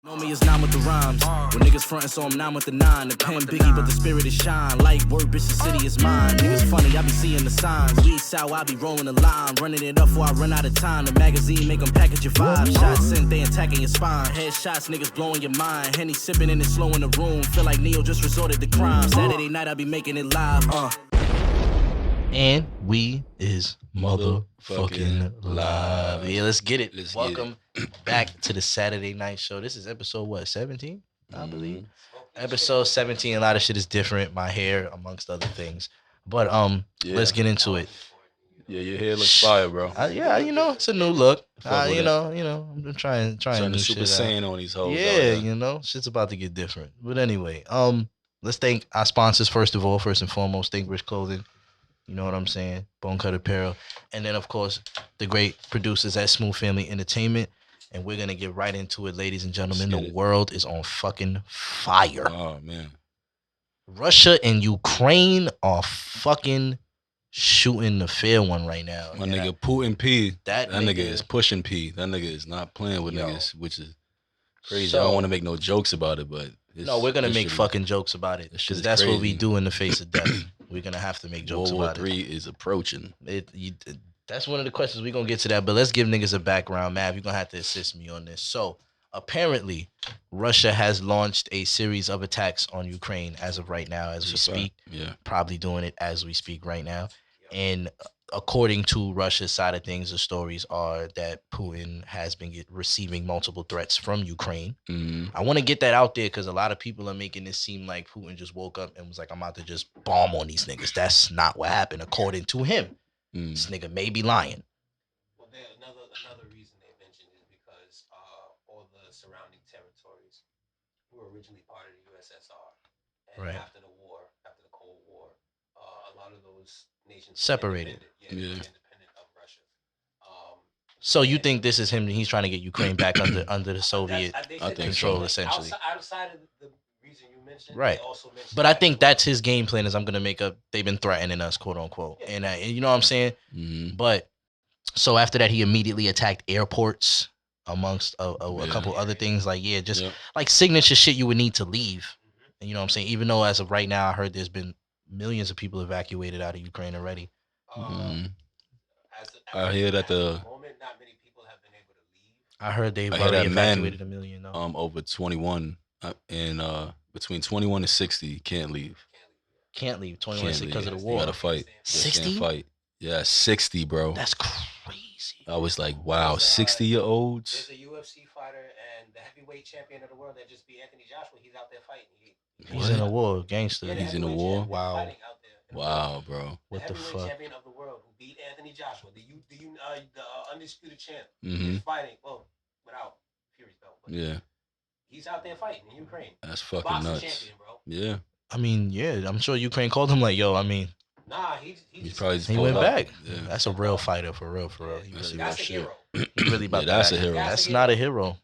Know me is 9 with the rhymes. When niggas frontin', so I'm 9 with the 9. The pen biggie, but the spirit is shine. Light word, bitch, the city is mine. Niggas funny, I be seeing the signs. Weed sour, I be rolling the line. Running it up before I run out of time. The magazine make them package your 5 shots. Sent, they attacking your spine. Headshots, niggas blowing your mind. Henny sipping and it's slow in the room. Feel like Neo just resorted to crime. Saturday night, I be making it live. And we is motherfucking live. Yeah, let's get it. Welcome back to the Saturday night show. This is episode what, 17? I believe. Episode 17. A lot of shit is different. My hair, amongst other things. But let's get into it. Yeah, your hair looks fire, bro. Yeah, it's a new look. I'm trying Turn the new Super shit out. Saiyan on these hoes. Yeah, shit's about to get different. But anyway, let's thank our sponsors first and foremost. Think Rich Clothing. You know what I'm saying? Bone Cut Apparel. And then, of course, the great producers at Smooth Family Entertainment. And we're going to get right into it, ladies and gentlemen. The world is on fucking fire. Oh, man. Russia and Ukraine are fucking shooting the fair one right now. My nigga Putin P. That nigga is pushing P. That nigga is not playing with niggas, which is crazy. I don't want to make no jokes about it, but... No, we're going to make fucking jokes about it. Because that's what we do in the face of death. We're going to have to make jokes about it. World War III is approaching. That's one of the questions. We're going to get to that. But let's give niggas a background. Mav, you're going to have to assist me on this. So, apparently, Russia has launched a series of attacks on Ukraine as of right now, as we speak. Yeah. Probably doing it as we speak right now. And according to Russia's side of things, the stories are that Putin has been receiving multiple threats from Ukraine. Mm-hmm. I want to get that out there because a lot of people are making this seem like Putin just woke up and was like, I'm about to just bomb on these niggas. That's not what happened, according to him. This nigga may be lying. Well, another reason they mentioned is because all the surrounding territories were originally part of the USSR. And right. After the Cold War, a lot of those nations separated. Independent of Russia. So you think this is him? He's trying to get Ukraine back under the Soviet control, so. essentially. Outside of the reason you mentioned, right? They also mentioned but I think that's his game plan. Is I'm gonna make up. They've been threatening us, quote unquote, and you know what I'm saying. Mm-hmm. But so after that, he immediately attacked airports, amongst a couple other things. Like like signature shit you would need to leave. And you know what I'm saying. Even though as of right now, I heard there's been millions of people evacuated out of Ukraine already. I hear that moment, not many people have been able to leave. I heard they've already evacuated 1 million. Over 21 and between 21 and 60 can't leave. Can't leave 21 because of the war. You gotta fight. 60? Can't fight. Yeah, 60, bro. That's crazy. I was like, wow, 60-year-olds. There's a UFC fighter and the heavyweight champion of the world that just beat Anthony Joshua. He's out there fighting. He's in a war, gangster. Yeah, he's in a war. Wow. Wow, bro. What the fuck? Champion of the world who beat Anthony Joshua, the undisputed champ, Mm-hmm. is fighting. Well, without Fury's belt. But Yeah. He's out there fighting in Ukraine. That's fucking Boxing nuts. champion, bro. Yeah. I mean, yeah, I'm sure Ukraine called him like, yo, I mean. Nah, he went back. Yeah. That's a real fighter, for real. That's a hero. He really about that's that. a hero. That's not a hero.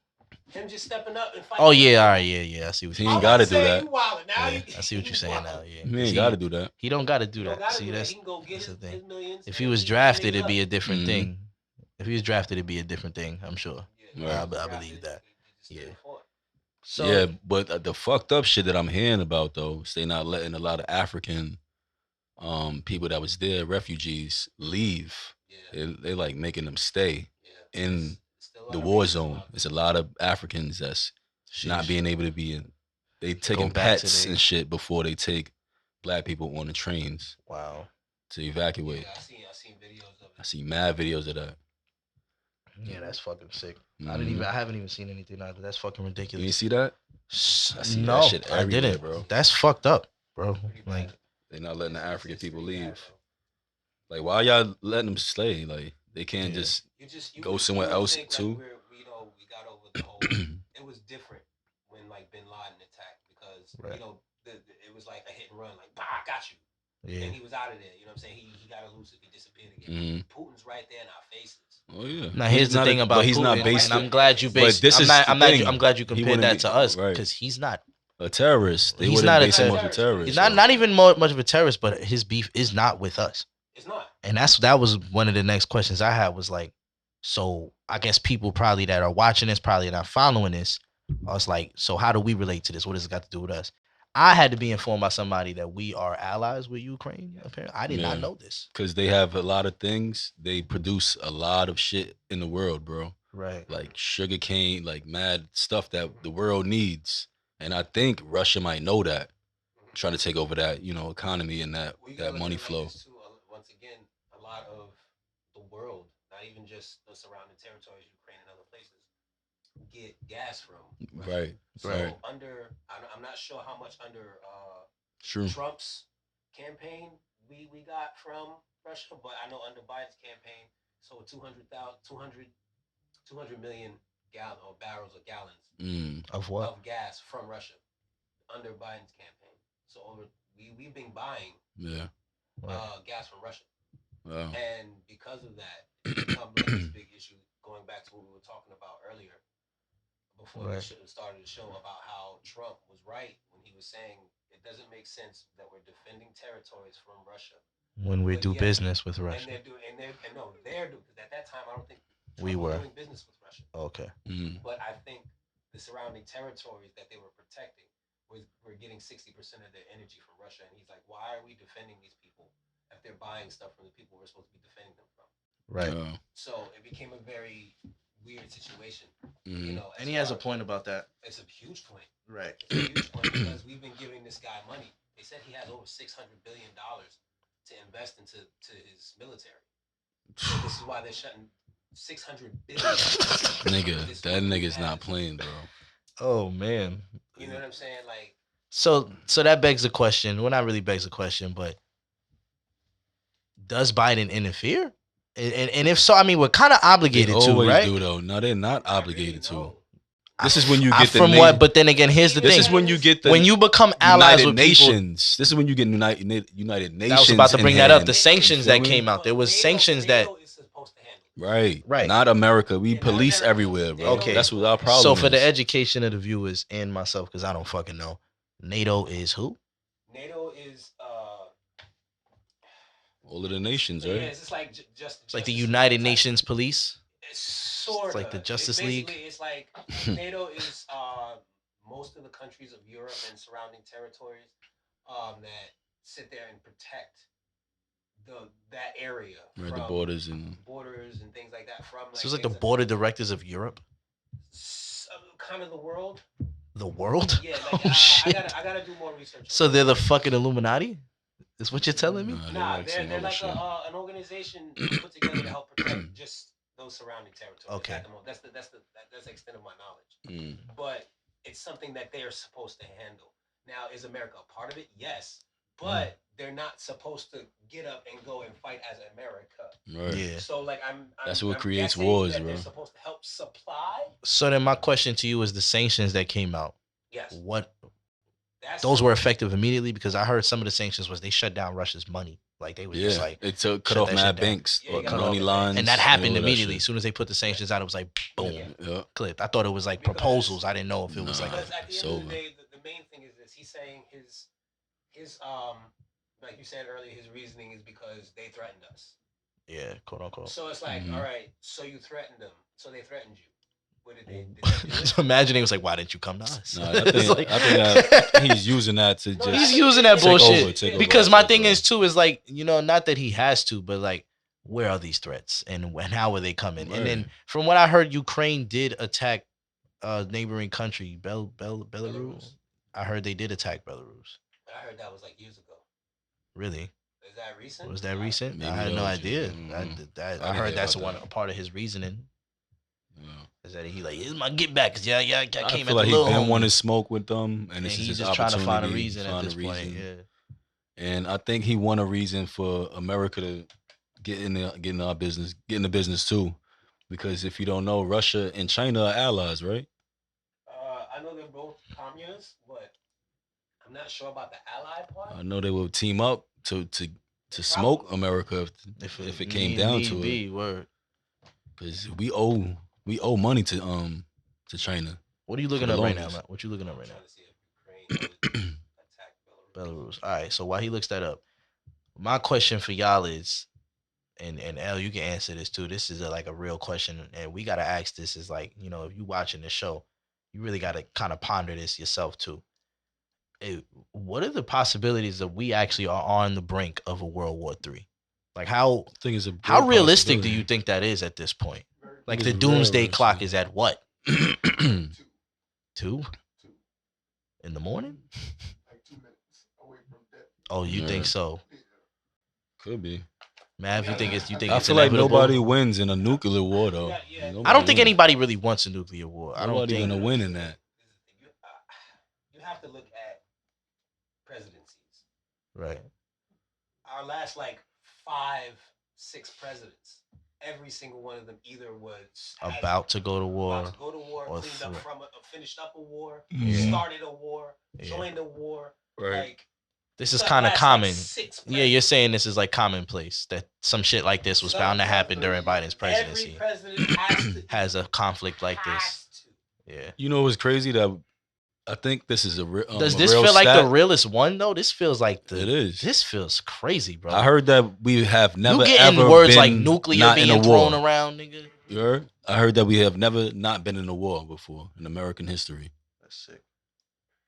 Him just stepping up and fighting. Oh yeah, all right, yeah. I see what He you. ain't gotta do that. I see what you're saying now. Yeah, He ain't gotta do that. He don't gotta do that. See, that's the thing. If he was drafted, it'd be a different thing. If he was drafted, it'd be a different thing. I'm sure. Right. I believe that. Yeah. So yeah, but the fucked up shit that I'm hearing about though is they not letting a lot of African people that was there, refugees, leave. They like making them stay in the war zone. There's a lot of Africans that's not being able to be in. They taking pets and shit before they take black people on the trains. Wow. To evacuate. Yeah, I seen videos of it. I see mad videos of that. Yeah, that's fucking sick. Mm-hmm. I haven't even seen anything like that. That's fucking ridiculous. You see that? I see no, that shit I didn't, bro. That's fucked up, bro. Like they not letting the African people leave. Like, why y'all letting them stay? Like, they can't just go somewhere else too. We got over the whole. It was different when like Bin Laden attacked because it was like a hit and run. Like, bah, I got you. Yeah. And he was out of there. You know what I'm saying? He got elusive. He disappeared again. Mm-hmm. Putin's right there in our faces. Oh yeah. Now here's the thing about he's Putin, not based. And I'm glad you based. I'm glad you compared that to us because he's not a terrorist. He's not a terrorist. He's not even much of a terrorist, but his beef is not with us. It's not. And that was one of the next questions I had was like, so I guess people probably that are watching this probably not following this. I was like, so how do we relate to this? What does it got to do with us? I had to be informed by somebody that we are allies with Ukraine. Apparently, I did not know this. Because they have a lot of things. They produce a lot of shit in the world, bro. Right. Like sugar cane, like mad stuff that the world needs. And I think Russia might know that, trying to take over that, economy and that money flow. Once again, a lot of the world, not even just the surrounding territories, Ukraine and other places, get gas from Russia. Right. So Right. I'm not sure how much under True. Trump's campaign we got from Russia, but I know under Biden's campaign, so 200 million barrels or gallons Of what? of gas from Russia under Biden's campaign. So we've been buying gas from Russia. Wow. And because of that, it's become like this big issue. Going back to what we were talking about earlier, before we started the show, about how Trump was right when he was saying it doesn't make sense that we're defending territories from Russia when we do business with Russia. And they're doing, because at that time I don't think Trump we were doing business with Russia. Okay. But I think the surrounding territories that they were protecting were getting 60% of their energy from Russia, and he's like, why are we defending these people if they're buying stuff from the people we're supposed to be defending them from? Right. So it became a very weird situation, and he has a point about that. It's a huge point. Right. It's a huge point because we've been giving this guy money. They said he has over $600 billion to invest into his military. So this is why they're shutting $600 billion. Nigga, that nigga's not playing, bro. Oh man. You know what I'm saying? Like. So that begs the question. Well, not really begs the question, but does Biden interfere? And if so, I mean, we're kind of obligated to, right? They always do, though. No, they're not obligated to. This is when you get from what? But then again, here's the thing. This is when you get when you become allies with Nations. People, this is when you get United Nations. I was about to bring that up. The sanctions that came out. There was sanctions that. Right. Not America. We police everywhere, bro. Okay. That's what our problem So is. for the education of the viewers and myself, because I don't fucking know, NATO is who? NATO is all of the nations, right? Yeah, it's like it's like the United Nations Police. It's sort of it's like the Justice League. It's like NATO is most of the countries of Europe and surrounding territories that sit there and protect that area, right? The borders and things like that. From so it's like the border directors of Europe. Kind of the world. The world? Yeah, like, shit. I gotta do more research. So they're the fucking Illuminati? Is what you're telling me? Nah, they're like an organization put together to help protect just those surrounding territories. Okay. That's the extent of my knowledge. But it's something that they are supposed to handle. Now, is America a part of it? Yes. But they're not supposed to get up and go and fight as America. Right. Yeah. So like that's what creates wars, bro. They're supposed to help supply. So then my question to you is the sanctions that came out. Yes. What? Those were effective immediately because I heard some of the sanctions was they shut down Russia's money. Like they were just like it took cut off mad banks, money lines, and that happened immediately. As soon as they put the sanctions out, it was like boom, clipped. I thought it was like proposals. I didn't know if it was like. Because at the end of the day, the main thing is this: he's saying his like you said earlier, his reasoning is because they threatened us. Yeah, quote unquote. So it's like, all right, so you threatened them, so they threatened you. What did they do? So imagine it was like, why didn't you come to us? No, I think he's using that to just. He's using that bullshit take over because my thing is too is like not that he has to, but like where are these threats and how are they coming? Right. And then from what I heard, Ukraine did attack a neighboring country, Belarus. I heard they did attack Belarus. I heard that was like years ago. Really? Is that recent? Was that recent? Maybe I had no idea. I heard that's a part of his reasoning. Yeah. Is that he like, it's my get back? Cause I came I at feel like the he little didn't want to smoke with them, and he's just trying to find a reason at this point. Yeah. And I think he want a reason for America to get in the business too, because if you don't know, Russia and China are allies, right? I know they're both communists, but I'm not sure about the ally part. I know they will team up to smoke America if it came down to it. Word. Because we owe money to China. What are you looking up right now, Matt? What you looking up right now? Belarus. All right. So while he looks that up, my question for y'all is, and L, you can answer this too. This is like a real question, and we gotta ask this. Is like if you watching the show, you really got to kind of ponder this yourself too. What are the possibilities that we actually are on the brink of a World War III? Like how I think it's a how great realistic do possibility. you think that is at this point? Like It's the very doomsday realistic. clock is at what? 2 in the morning? Oh, you think Yeah. so? Could be. Mav, you think it's I it's feel like inevitable? nobody wins in a nuclear war, though. Yeah. I don't think wins. anybody really wants a nuclear war. I don't Nobody think. gonna win in that. You have to look at presidencies. Right. Our last like 5-6 presidents, every single one of them either was About to go to war. about to go to war, or cleaned up from finished up a war, Yeah. started a war, Yeah. joined a war. Right. Like This is the kind of last, common. Like, 6 Yeah, you're saying this is like commonplace that some shit like this was bound to happen during Biden's presidency. Every president has to Has a conflict like this. has to. Yeah. You know what's crazy? That I think this is a Does a this real feel like stat. the realest one though? This feels like It is. This feels crazy, bro. I heard that we have never you getting ever words been like nuclear not in a being war. thrown around, nigga. You heard? I heard that we have never not been in a war before in American history. That's sick.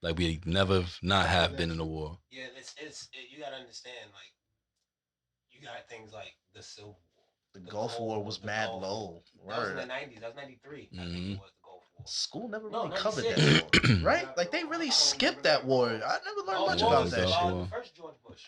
Like we never not have been in a war. Yeah, you gotta understand, like, you got things like the Civil War. The Gulf War was mad Gulf low. War. That was in Word. the 90s. That was 93. I think Mhm. it was the Gulf War. School never No, really covered 96. that war, right? Like they really skipped that war. I never learned much War about was that Gulf shit. War. First George Bush.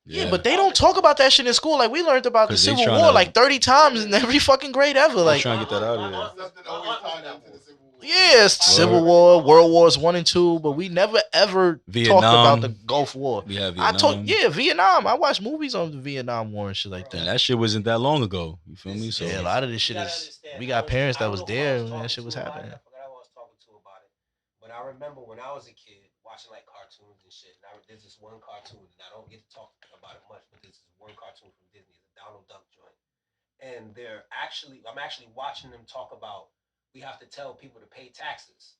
Yeah, but they don't talk about that shit in school. Like we learned about the 'Cause they Civil tryna- War like 30 times in every fucking grade ever. Like trying to get that out of there. Something always tied into the Civil War. yeah, it's Civil War, World Wars 1 and 2, but we never ever Vietnam. talked about the Gulf War. We have I Vietnam. told Vietnam. I watched movies on the Vietnam War and shit like And that. that shit wasn't that long ago. You feel me? So Yeah, a lot of this shit You gotta is. understand, We I got was- parents I that don't was know who I there was when that talking shit was to about happening. it. I forgot who I was talking to about it. But I remember when I was a kid watching like cartoons and shit. And there's this one cartoon, and I don't get to talk about it much, but there's this one cartoon from Disney, the Donald Duck joint. And I'm actually watching them talk about we have to tell people to pay taxes.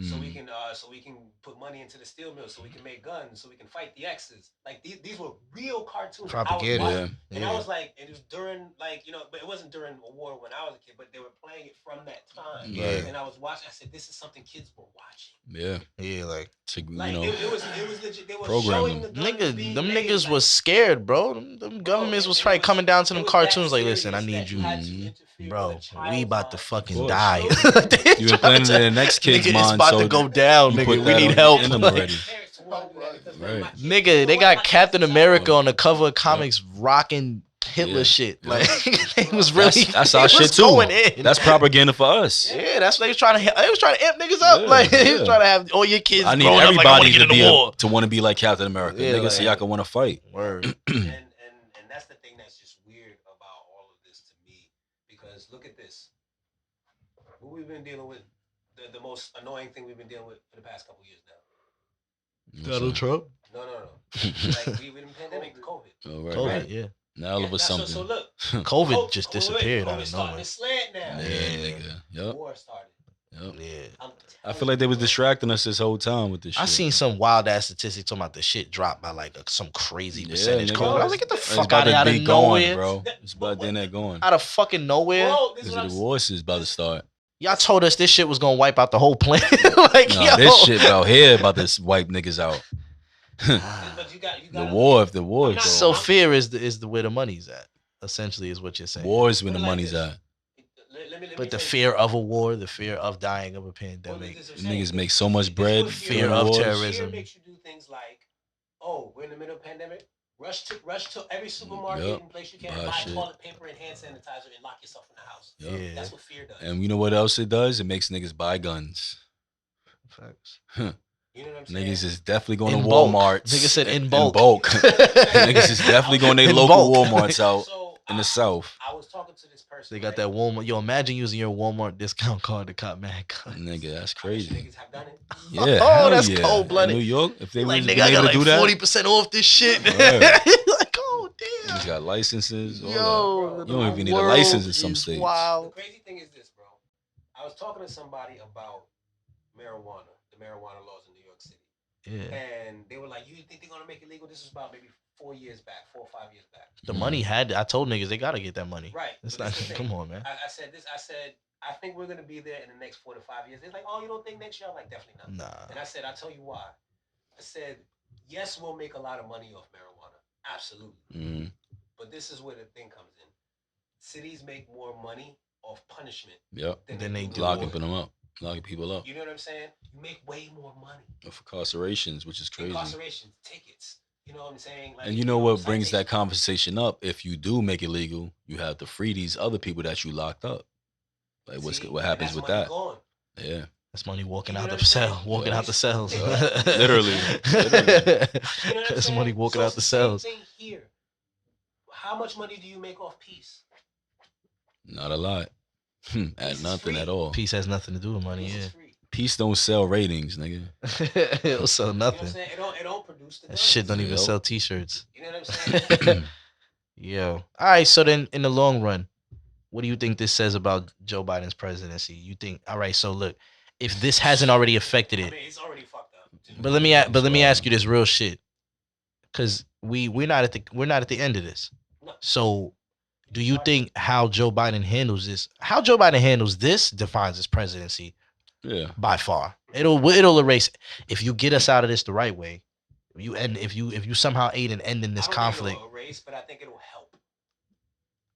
So we can put money into the steel mill, so we can make guns, so we can fight the X's. Like these were real cartoons. Propaganda. I was watching, Yeah. and I was like, it was during but it wasn't during a war when I was a kid, but they were playing it from that time. Yeah. And I was watching. I said, this is something kids were watching. yeah, Yeah, like to, Like you know, it was legit. They were programming. showing the guns being them made, niggas like, was scared, bro. Them governments was probably coming down to them cartoons like, listen, I need you, bro. We about to fucking course. die. you were planning in the next kid's Nigga, it's mind. about so to go down, you nigga. put We that need on- help. in them Like, already. Right. nigga, they got Captain America on the cover of comics rocking Hitler Yeah. shit. Yeah. Like it was really That's it our was shit too. going in. That's propaganda for us. Yeah, that's what they was trying to. They was trying to amp niggas up. Yeah, Like they was yeah. trying to have all your kids. I need growing up like, I wanna everybody get to in the be war. to want to be like Captain America. Yeah, Niggas, so like- y'all can want to fight. Word. and that's the thing that's just weird about all of this to me, because look at this. What we've been dealing with, the most annoying thing we've been dealing with for the past couple years now. Donald Trump. No. Like we in the pandemic, COVID. Oh, right, COVID. right. Yeah. Now all of a That's- sudden. So look, COVID just disappeared out COVID of starting nowhere. to slant now. Yeah, nigga. Yep. War started. Yep. Yeah. I feel like they was distracting us this whole time with this shit. I seen some wild ass statistics talking about the shit dropped by like some crazy Yeah, percentage. nigga. COVID. I was like, get the It's fuck about out to of be nowhere, going, bro. It's about then that going. out of fucking nowhere. Bro, this is Because what I'm the saying. war is about to start. Y'all told us this shit was gonna wipe out the whole planet. Like, Nah, yo, this shit out here about to wipe niggas out. But you got The war, if the war is So going. fear is the where the money's at. Essentially, is what you're saying. War is when the Put it like money's this. at. Let me But the say fear of a war, the fear of dying of a pandemic. this. What I'm saying. Niggas make so much bread. This is what Fear during of wars. terrorism. Fear makes you do things like, oh, we're in the middle of a pandemic. Rush to every supermarket Yup. and place you can Buy buy shit. toilet paper and hand sanitizer and lock yourself in the house. Yup. Yeah. That's what fear does. And you know what else it does? It makes niggas buy guns. Facts. You know what I'm saying? Niggas is definitely going In to bulk. Walmart. Nigga said in In bulk. Niggas is definitely going to their In local bulk. Walmarts out So in the South. I was talking to this person. They got that Walmart. Yo, imagine using your Walmart discount card to cop mad guns. Nigga, that's I wish crazy. niggas have done it. Yeah, Oh, hell that's yeah. cold-blooded. In New York, if they Like, was nigga, I able got to do like that, 40% off this shit. Word. Like, oh damn. niggas got licenses. All Yo, that. You don't even need a world license in some is states. The Wow. crazy thing is this, bro. I was talking to somebody about marijuana, the marijuana laws in New York City. Yeah. And they were like, you think they're going to make it legal? This was about maybe 4 years back, 4 or 5 years back. The money had. I told niggas they gotta get that money. Right. It's but not. this is the Come thing. on, man. I said this. I said, I think we're gonna be there in the next 4 to 5 years. They're like, oh, you don't think next year? I'm like, definitely not. Nah. And I said, I'll tell you why. I said, yes, we'll make a lot of money off marijuana, absolutely. Mhm. But this is where the thing comes in. Cities make more money off punishment. Yep. Than they do Locking them up. Locking people up. You know what I'm saying? You make way more money. Of incarcerations, which is crazy. Incarcerations, tickets. You know what I'm saying? Like, And you know what brings that conversation up? If you do make it legal, you have to free these other people that you locked up. Like, what happens with that? Gone. Yeah. That's money walking out the cell, walking out the cells. Literally. That's money walking out the cells. Same thing here. How much money do you make off peace? Not a lot. At nothing at all. Peace has nothing to do with money, yeah. Peace don't sell ratings, nigga. It'll sell nothing. You know what I'm saying? It don't produce the That shit don't even sell t-shirts. You know what I'm saying? Yo. All right, so then in the long run, what do you think this says about Joe Biden's presidency? You think, all right, so look, if this hasn't already affected it. I mean, it's already fucked up. But let me ask you this real shit. Cause we're not at the end of this. No. So do you think how Joe Biden handles this defines his presidency? Yeah. By far. It'll erase if you get us out of this the right way. If you somehow aid in ending this conflict. It'll erase, but I think it'll help.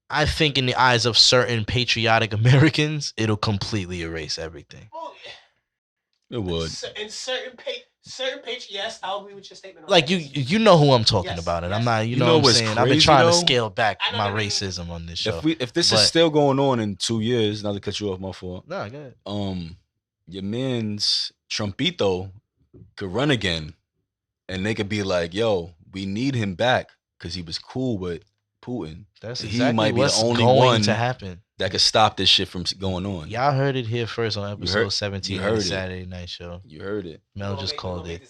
I think in the eyes of certain patriotic Americans, it'll completely erase everything. Oh, yeah. It would. In certain yes, I'll agree with your statement. Like you know who I'm talking about, and I'm not. You know what I'm saying. I've been trying to scale back my racism on this show. If this is still going on in 2 years, not to cut you off, my fault. No, go ahead. Your man's Trumpito could run again, and they could be like, "Yo, we need him back because he was cool with Putin." That's exactly he might be what's the only going one to happen that could stop this shit from going on. Y'all heard it here first on episode 17 of the Saturday Night Show. You heard it. Mel just called it.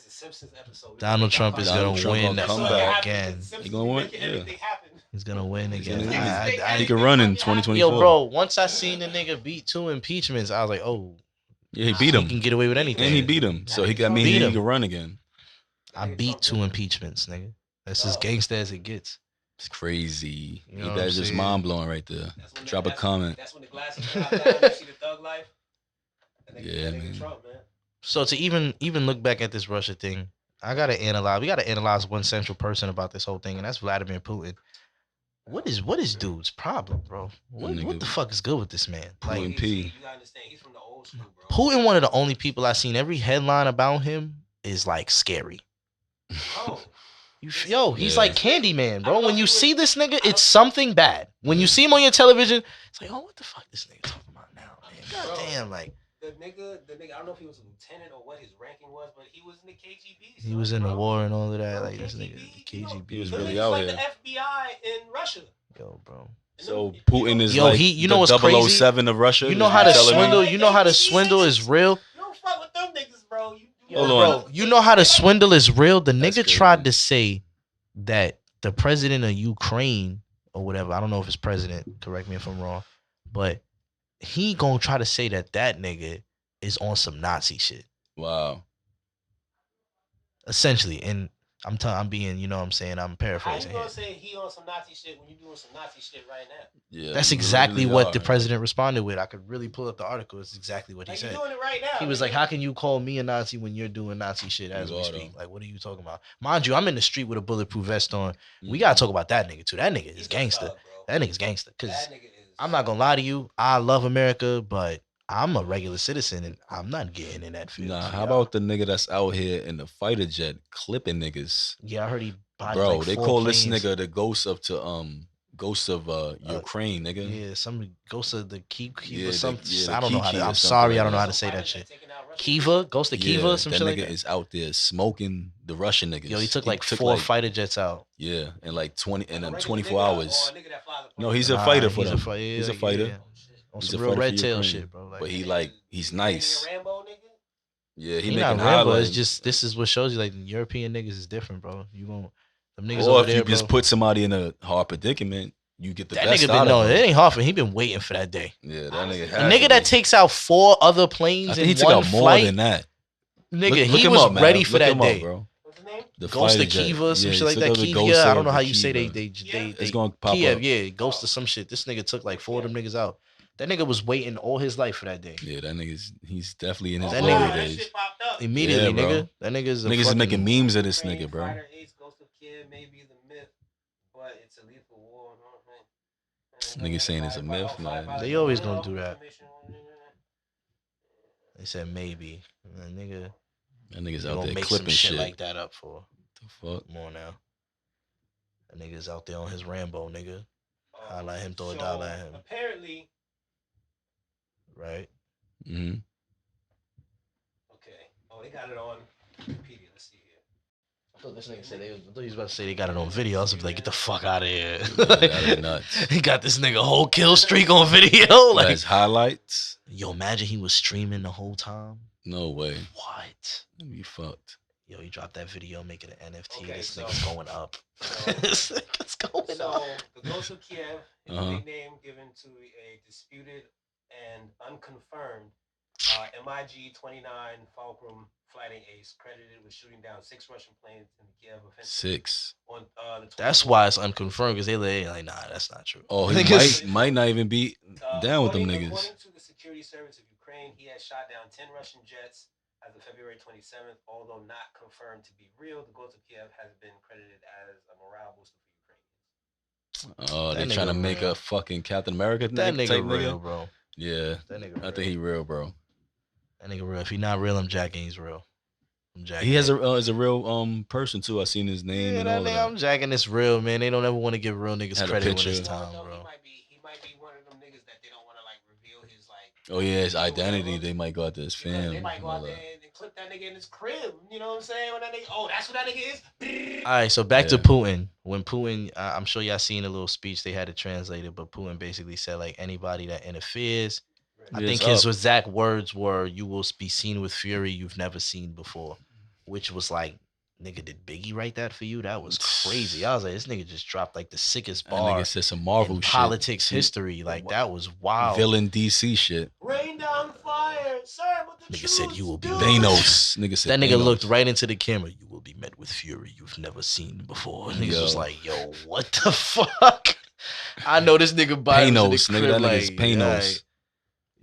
Donald Trump is gonna win again. He's gonna win. Yeah. He's gonna win again. He could run in 2024. Yo, bro, once I seen the nigga beat 2 impeachments, I was like, oh. Yeah, he beat him. He can get away with anything. And he beat him. So he can run again. I beat 2 impeachments, nigga. That's as gangsta as it gets. It's crazy. You know That's just mind blowing right there. Drop a comment. That's when the glasses drop down. You see the thug life. Yeah, man. Trump, man. So to even look back at this Russia thing, we gotta analyze one central person about this whole thing, and that's Vladimir Putin. What is dude's problem, bro? What the fuck is good with this man? Like, Putin P. You gotta understand, he's from the old school, bro. Putin, one of the only people I've seen every headline about him is like scary. Oh. He's like Candyman, bro. When you see this nigga, it's something bad. When you see him on your television, it's like, oh, what the fuck this nigga talking about now, man? God damn, like. The nigga, I don't know if he was a lieutenant or what his ranking was, but he was in the KGB. He was in the war and all of that. Like, this nigga, KGB. He was really out like here. the FBI in Russia. Yo, bro. So Putin is you know what's crazy? 007 of Russia. You know how to swindle. You know how to swindle is real. You don't fuck with them niggas, bro. Hold on. Bro, you know how to swindle is real. The nigga tried to say that the president of Ukraine or whatever, I don't know if it's president, correct me if I'm wrong, but he gonna try to say that nigga is on some Nazi shit. Wow. Essentially, and I'm being, you know what I'm saying, I'm paraphrasing. How you gonna say he on some Nazi shit when you doing some Nazi shit right now? Yeah. That's exactly what the president responded with. I could really pull up the article. It's exactly what he said. You're doing it right now. He was like, how can you call me a Nazi when you're doing Nazi shit as we speak? Like, what are you talking about? Mind you, I'm in the street with a bulletproof vest on. We gotta talk about that nigga too. That nigga is gangster. That nigga's gangster. Cause I'm not gonna lie to you, I love America, but I'm a regular citizen and I'm not getting in that field. Nah, how about the nigga that's out here in the fighter jet clipping niggas? Yeah, I heard he bodied Bro, like they 4 call planes. this nigga the ghost of Ukraine, nigga. Yeah, some ghost of the Kiva Yeah, or something. the I don't know how Kiki to. or I'm something sorry, like I don't know that. how to say that shit. Kiva, ghost of Kiva, some that shit nigga like that. is out there smoking the Russian niggas. Yo, he took like 4 fighter jets out. Yeah, in like 24 hours. No, he's a fighter for them. He's a fighter. Yeah. On He's some a real fighter red for tail Ukraine. shit, bro. Like, But he's nice. Yeah, he he making not Rambo. highlights. It's just this is what shows you like the European niggas is different, bro. You won't them niggas Or over if there, you bro. just put somebody in a hard predicament, you get the That best nigga out been of it him. ain't hard for him. He been waiting for that day. Yeah, that nigga. A nigga that takes out 4 other planes I think in he took one out more flight. than that. Nigga, Look he him was up, man. ready for Look that him up, day. bro. What's the name? The Ghost fighter of jet. Kiva, some Yeah, shit like he that. took out the Kiva, Ghost I don't of know how you say Kiva. they It's gonna pop Kiev, up. yeah, Ghost of some shit. This nigga took like 4 of them niggas out. That nigga was waiting all his life for that day. Yeah, that he's definitely in his That glory nigga- days. Shit popped up. Immediately, Yeah, bro. nigga. That nigga's a Niggas is fucking- making memes of this Ukraine nigga, bro. Fighter Ace, Ghost of Kiev may be the myth, but it's a lethal war. Niggas saying it's a myth, man. They always gonna do that. They said maybe. Nigga, That nigga's you out gonna there make some clipping shit shit. like that up for. The fuck? Come on now. That nigga's out there on his Rambo, nigga. Highlight him, throw a dollar at him. Apparently, right? Mm-hmm. Okay. Oh, they got it on Wikipedia. Let's see here. I thought this nigga said I thought he was about to say they got it on video. I was like, get the fuck out of here. That'd be nuts. He got this nigga whole kill streak on video. Like, That's highlights. yo, imagine he was streaming the whole time. No way. What? That'd be fucked. Yo, he dropped that video, make it an NFT. Okay, this so- nigga's going up. so- This nigga's going up. So, the Ghost of Kiev is a nickname given to a disputed and unconfirmed MiG 29 Fulcrum fighting ace credited with shooting down 6 Russian planes in the Kiev offensive. 6. On, the That's 24th. why it's unconfirmed, because they like, nah, that's not true. Oh, he Niggas- might not even be down with them According niggas. to the security service of Ukraine, he has shot down 10 Russian jets as of February 27th. Although not confirmed to be real, the Ghost of Kiev has been credited as a morale booster for Ukrainians. Oh, they That trying to nigga make real. a fucking Captain America That type nigga real, bro. Yeah, That nigga real. I think he real, bro. That nigga real. If he not real, I'm jacking. He's real. I'm jacking. He has it. is a real person too. I seen his name Yeah, and that all of nigga, that. I'm jacking this real, man. They don't ever want to give real niggas Had a credit when it's picture. time, No, bro. he might be one of them niggas that they don't want to like reveal his like. Oh yeah, his identity. They might go out to his Because fam. they might and go all out there that. and clip that nigga in his crib. You know what I'm saying? When that nigga, oh, that's what that nigga is. All right, so back to Yeah. Putin. When Putin, I'm sure y'all seen a little speech they had it translated, but Putin basically said like anybody that interferes. I Yeah, think it's his up. exact words were, "You will be seen with fury you've never seen before," which was like, nigga, did Biggie write that for you? That was crazy. I was like, this nigga just dropped like the sickest That bar nigga said some Marvel in shit. politics history. Like that was wild. Villain DC shit. Rain down fire, sir. What the Nigga said you will be Thanos. Nigga said That nigga Thanos. looked right into the camera. You will be met with fury you've never seen before. Niggas Yo. was like, yo, what the fuck? I know this nigga body was Panos, in the nigga. crib, That nigga's like, Panos. like,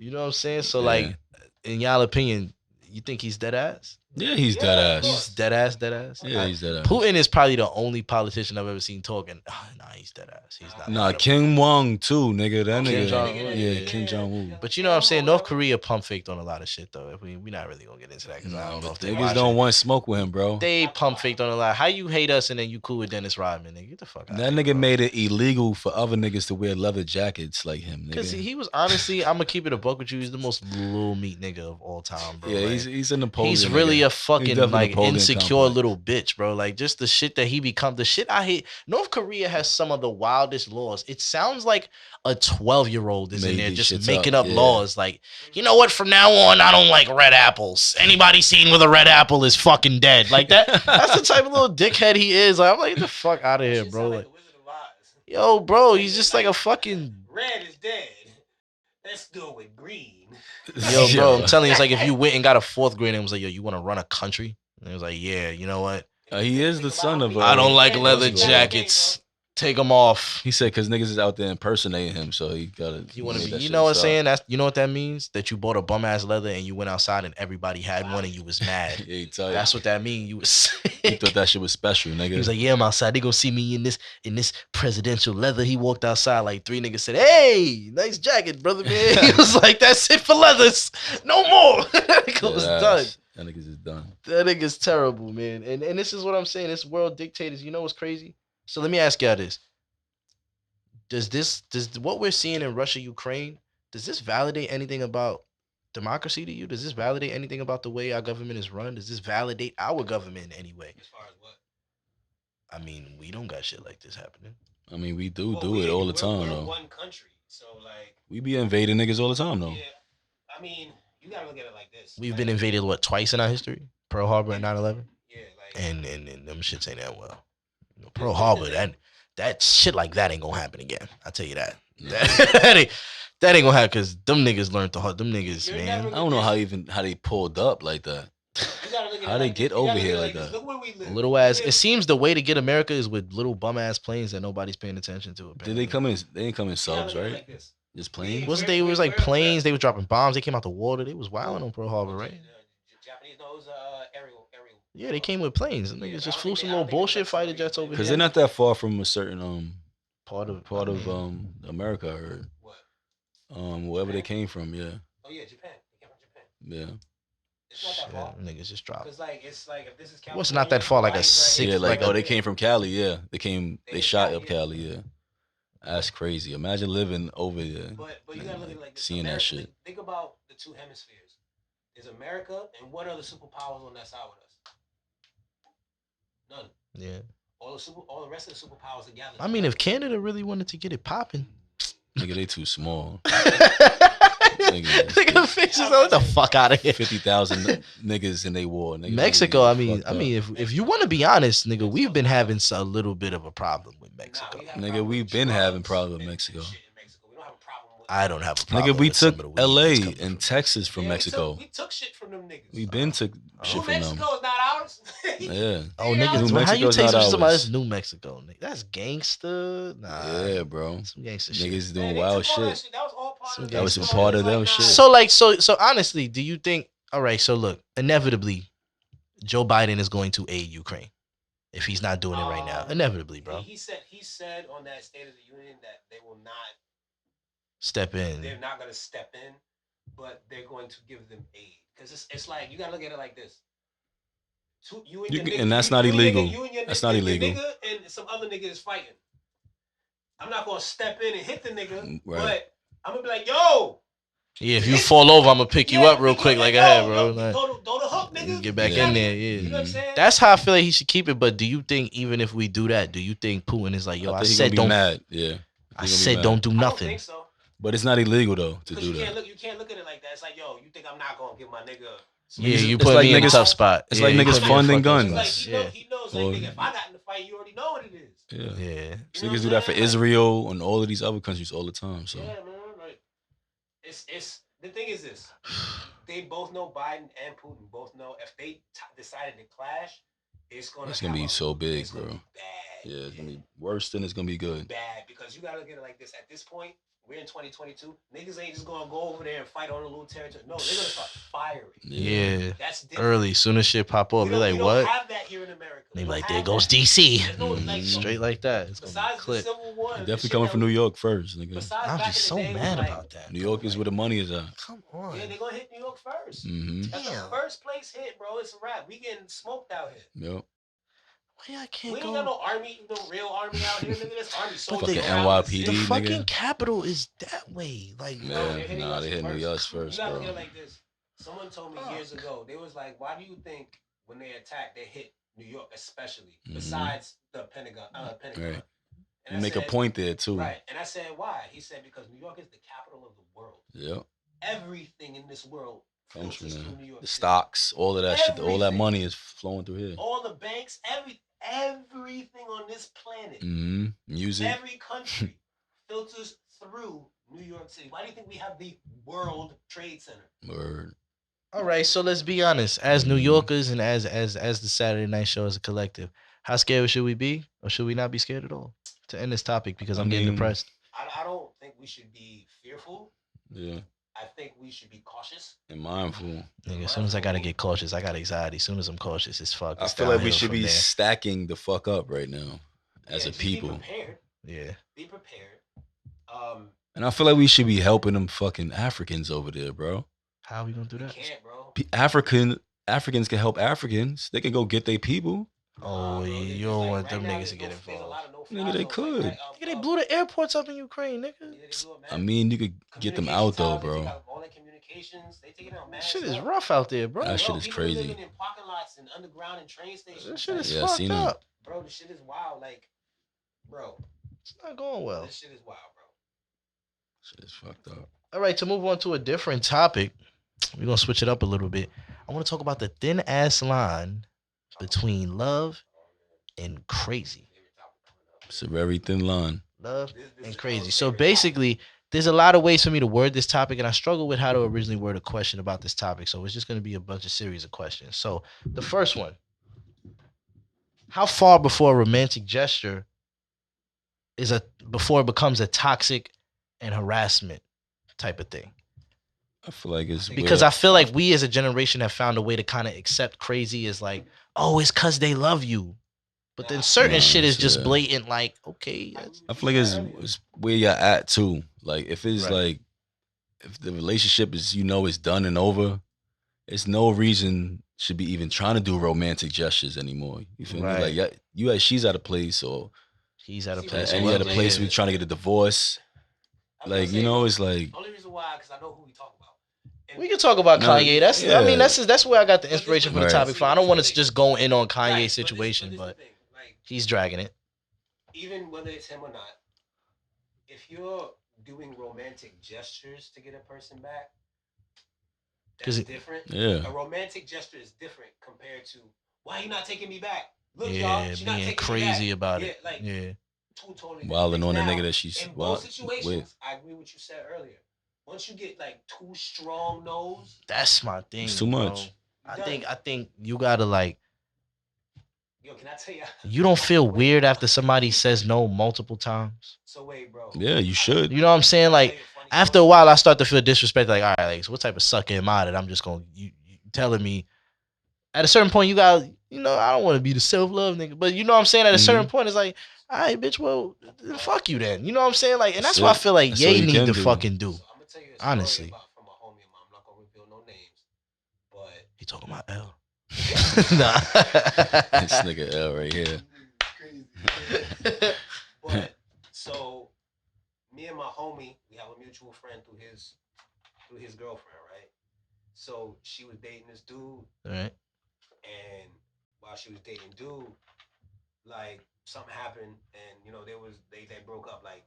you know what I'm saying? So Yeah. like, in y'all opinion, you think he's dead ass? Yeah, he's Yeah, dead ass. He's dead ass, dead ass. Yeah, he's dead ass. Putin is probably the only politician I've ever seen talking. Nah, he's dead ass. He's not. Nah, Kim Wong too, nigga. That Kim nigga. Jong-un. Yeah, Kim Jong Un. But you know what I'm saying? North Korea pump faked on a lot of shit though. If we not really gonna get into that because I don't know if they Niggas watch don't it. want smoke with him, bro. They pump faked on a lot. How you hate us and then you cool with Dennis Rodman? Nigga, get the fuck out. That nigga made it illegal for other niggas to wear leather jackets like him, Because nigga. he was honestly, I'm gonna keep it a buck with you. He's the most little meat nigga of all time, bro. Yeah, Like, he's a Napoleon. he's really nigga. a fucking definitely like Napoleon insecure complex. little bitch, bro. Like just the shit that he become. The shit I hate. North Korea has some of the wildest laws. It sounds like a 12-year-old is in Made there these just shits making up, up yeah. laws. Like, you know what? From now on, I don't like red apples. Anybody seen with a red apple is fucking dead. Like that. That's the type of little dickhead he is. Like I'm like, get the fuck out of here, bro. Like, yo, bro, he's just like a fucking. Red is dead. Let's go with green. Yo, bro, I'm telling you, it's like if you went and got a 4th grader and was like, yo, you want to run a country? And he was like, yeah, you know what? He is the son of. I don't like leather Portugal. jackets. Take them off. He said because niggas is out there impersonating him, so he gotta. You want to made be, that you shit know what I'm stop. saying? That's, you know what that means? That you bought a bum ass leather and you went outside and everybody had one and you was mad. Yeah, he tell you. That's what that means. You was He sick. thought that shit was special, nigga. He was like, yeah, I'm outside. They gonna see me in this presidential leather. He walked outside, like 3 niggas said, hey, nice jacket, brother, man. He was like, that's it for leathers. No more. That nigga was done. That niggas is done. That nigga's terrible, man. And this is what I'm saying. This world dictators, you know what's crazy? So let me ask y'all this. Does what we're seeing in Russia, Ukraine, does this validate anything about democracy to you? Does this validate anything about the way our government is run? Does this validate our government in any way? As far as what? I mean, we don't got shit like this happening. I mean, we do Well, it all the we're time, though. one country, so like. We be invading niggas all the time, though. Yeah, I mean, you gotta look at it like this. We've like, been invaded, what, twice in our history? Pearl Harbor and 9/11? Yeah, like. And them shits ain't that well. You know, Pearl Harbor, that shit like that ain't gonna happen again. I tell you that. That ain't gonna happen because them niggas learned the hard. Them niggas, You're man. never- I don't know how they pulled up like that. You gotta look at How it they like get this. You over gotta here look at like it that? Look where we live. Little ass. It seems the way to get America is with little bum ass planes that nobody's paying attention to. Did they come in? They didn't come in You gotta subs, look at it right? like this. Just planes. Wasn't they? It was like planes. They were dropping bombs. They came out the water. They was wilding on Pearl Harbor, right? Japanese, no, it was aerial. Yeah, they came with planes. And niggas just flew some little bullshit fighter jets over Because here. they're not that far from a certain part of America, I heard. What? Wherever they came from, yeah. Oh yeah, Japan. They came from Japan. Yeah. It's not that far. Niggas just dropped. Cause like it's like if this is California, What's not that far? Like a six. Yeah, like like they came from Cali. Yeah, they shot up Cali. Yeah, that's crazy. Imagine living over there. But you gotta look at it like this. Seeing that shit. Think about the two hemispheres. There's America and what other superpowers on that side with us? None. Yeah. All the rest of the superpowers together. I mean, if Canada really wanted to get it popping, nigga, they too small. Nigga, faces, what the fuck out of here. 50,000 niggas in they war. Nigga, Mexico, I mean, if you want to be honest, nigga, we've been having a little bit of a problem with Mexico. Nigga, we've been having problems with Mexico. I don't have a problem. Nigga, we with some took of the weed LA that's coming and from Texas from Mexico. We took shit from them niggas. We been took shit from them. Mexico is not ours. Yeah. Oh, niggas, how you take somebody that's New Mexico? Nigga? That's gangster. Nah. Yeah, bro. Some gangster shit. Niggas doing wild shit. That was all part of that was a part of them shit. So honestly, do you think? All right. So look, inevitably, Joe Biden is going to aid Ukraine if he's not doing it right now. Inevitably, bro. He said on that State of the Union that they will not step in. They're not going to step in, but they're going to give them aid. Because it's like, you got to look at it like this. And that's not illegal. That's not illegal. Nigga and some other nigga is fighting. I'm not going to step in and hit the nigga, right. but I'm going to be like, yo. Yeah, if you fall over, I'm going to pick you up real quick. Like, ahead, bro. Like, throw the hook, nigga. Get back in there, yeah. You know what I'm saying? That's how I feel like he should keep it. But do you think even if we do that, do you think Putin is like, yo, I said don't. Mad. Yeah. I said don't do nothing. I don't think so. But it's not illegal though to do that. You can't look at it like that. It's like, yo, you think I'm not gonna give my nigga? Yeah, you put me in a tough spot. It's like niggas funding guns. Like, he knows, like, nigga, if I got in the fight, you already know what it is. Yeah. Niggas do that for Israel and all of these other countries all the time. So yeah, man, like, it's the thing is this. They both know Biden and Putin both know if they decided to clash, it's gonna be so big, bro. Bad. Yeah, it's gonna be worse than it's gonna be good. Bad, because you gotta look at it like this. At this point, we're in 2022. Niggas ain't just gonna go over there and fight on a little territory. No, they're gonna start firing. Yeah. That's different. Early, soon as shit pop up, they're like, we what? don't have that here in America. They like, there goes DC. Straight like that. It's besides the Civil War, definitely coming from New York first, nigga. I'm just so mad about that. New York is where the money is at. Come on. Yeah, they're gonna hit New York first. Mm-hmm. That's the first place hit, bro. It's a wrap. We getting smoked out here. Yep. Why I can't we go? ain't got no army, no real army out here, nigga. This army so fucking NYPD, the fucking nigga. capital is that way. Like, yeah, they hit New York first, you gotta bro. look at it like this. Someone told me years ago, they was like, why do you think when they attack, they hit New York especially, besides the Pentagon? Right. And you make a point there, too. Right. And I said, why? He said, because New York is the capital of the world. Yep. Everything in this world comes from New York. The stocks, all of that shit, all that money is flowing through here. All the banks, everything on this planet, music, every country filters through New York City. Why do you think we have the World Trade Center? Word. All right, so let's be honest. As New Yorkers and as the Saturday Night Show as a collective, how scared should we be, or should we not be scared at all? To end this topic, because I'm getting depressed. I don't think we should be fearful. Yeah. I think we should be cautious and mindful. Nigga, as soon as I gotta get cautious, I got anxiety. As soon as I'm cautious, it's fucked. I feel like we should be stacking the fuck up right now as a people. Be prepared. Yeah. Be prepared. And I feel like we should be helping them fucking Africans over there, bro. How are we gonna do that? We can't, bro. Africans can help Africans. They can go get their people. Oh, you don't want them niggas to get involved. Nigga, they could. Nigga, they blew the airports up in Ukraine, nigga. I mean, you could get them out though, bro. All their communications, they take it out. Shit is rough out there, bro. That shit is crazy. Living in parking lots and underground and train stations. That shit is fucked up. Bro, this shit is wild. Like, bro, it's not going well. This shit is wild, bro. Shit is fucked up. All right, to move on to a different topic, we're gonna switch it up a little bit. I want to talk about the thin ass line between love and crazy. It's a very thin line. Love and crazy. So basically, there's a lot of ways for me to word this topic, and I struggled with how to originally word a question about this topic. So it's just going to be a bunch of series of questions. So the first one: how far before a romantic gesture before it becomes a toxic and harassment type of thing. I feel like it's Because weird. I feel like we as a generation have found a way to kind of accept crazy as like, oh, it's because they love you. But then certain shit is just blatant, like, okay. I feel like it's where you're at too. Like if it's like if the relationship is is done and over, it's no reason should be even trying to do romantic gestures anymore. You feel me? Like she's at a place or he's at a place. Any other place we're trying to get a divorce. Like it's like only reason why because I know who we talk about. We can talk about Kanye. That's I mean that's where I got the inspiration for the topic from. I don't want to just go in on Kanye's situation, but he's dragging it. Even whether it's him or not, if you're doing romantic gestures to get a person back, that's different. Yeah. A romantic gesture is different compared to why you not taking me back? Look, y'all, she's not taking crazy me back. about it. Like, two totally wilding on the nigga that she's in both situations. I agree with what you said earlier. Once you get like too strong nose, that's my thing. It's too much. I think you gotta like. Yo, can I tell you? You don't feel weird after somebody says no multiple times. So wait, bro. Yeah, you should. You know what I'm saying? Like after a while, I start to feel disrespect. Like, all right, like, so what type of sucker am I that I'm just gonna you telling me? At a certain point, you got I don't want to be the self-love nigga, but you know what I'm saying. At a certain point, it's like, all right, bitch, well, fuck you then. You know what I'm saying? Like, and that's what I feel like Ye need to fucking do. So I'm gonna tell you a honestly. from a homie of mine. I'm not gonna reveal no names, but he talking about L. Nah, this nigga L right here. But so me and my homie, we have a mutual friend through his girlfriend, right? So she was dating this dude, all right? And while she was dating dude, like something happened, and they broke up like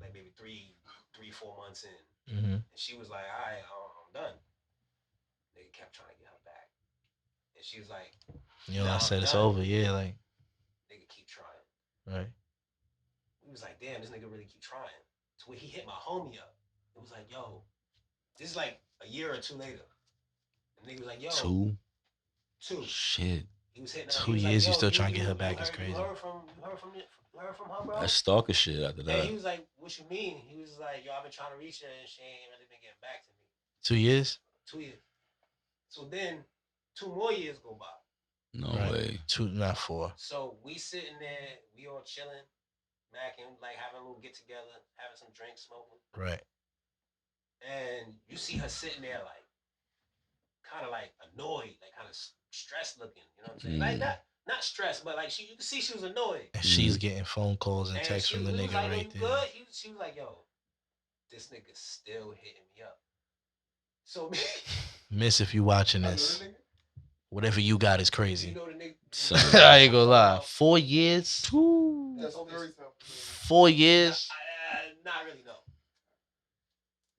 maybe 3-4 months in, and she was like, "All right, I'm done." They kept trying to get her back, and she was like, I said it's over, like nigga keep trying, right? We was like, damn, this nigga really keep trying. So when he hit my homie up, it was like, yo, this is like a year or two later. And nigga was like, yo, two. Shit. He was hitting 2 years, you still trying to get her back is crazy. You heard from her, bro? That's stalker shit after that. And he was like, what you mean? He was like, yo, I've been trying to reach her and she ain't really been getting back to me. 2 years? 2 years. So then 2 more years go by. No way. 2, not 4. So we sitting there, we all chilling, macking, like having a little get together, having some drinks, smoking. Right. And you see her sitting there like, kind of like annoyed, like kind of stressed looking. You know what I'm saying? Like not stressed, but like you can see she was annoyed. And she's getting phone calls and texts from the nigga like, right there. Good? She was like, yo, this nigga's still hitting me up. So Miss, if you watching this, whatever you got is crazy. You know the nigga. I ain't gonna lie. 4 years? 4 years? Not really, no.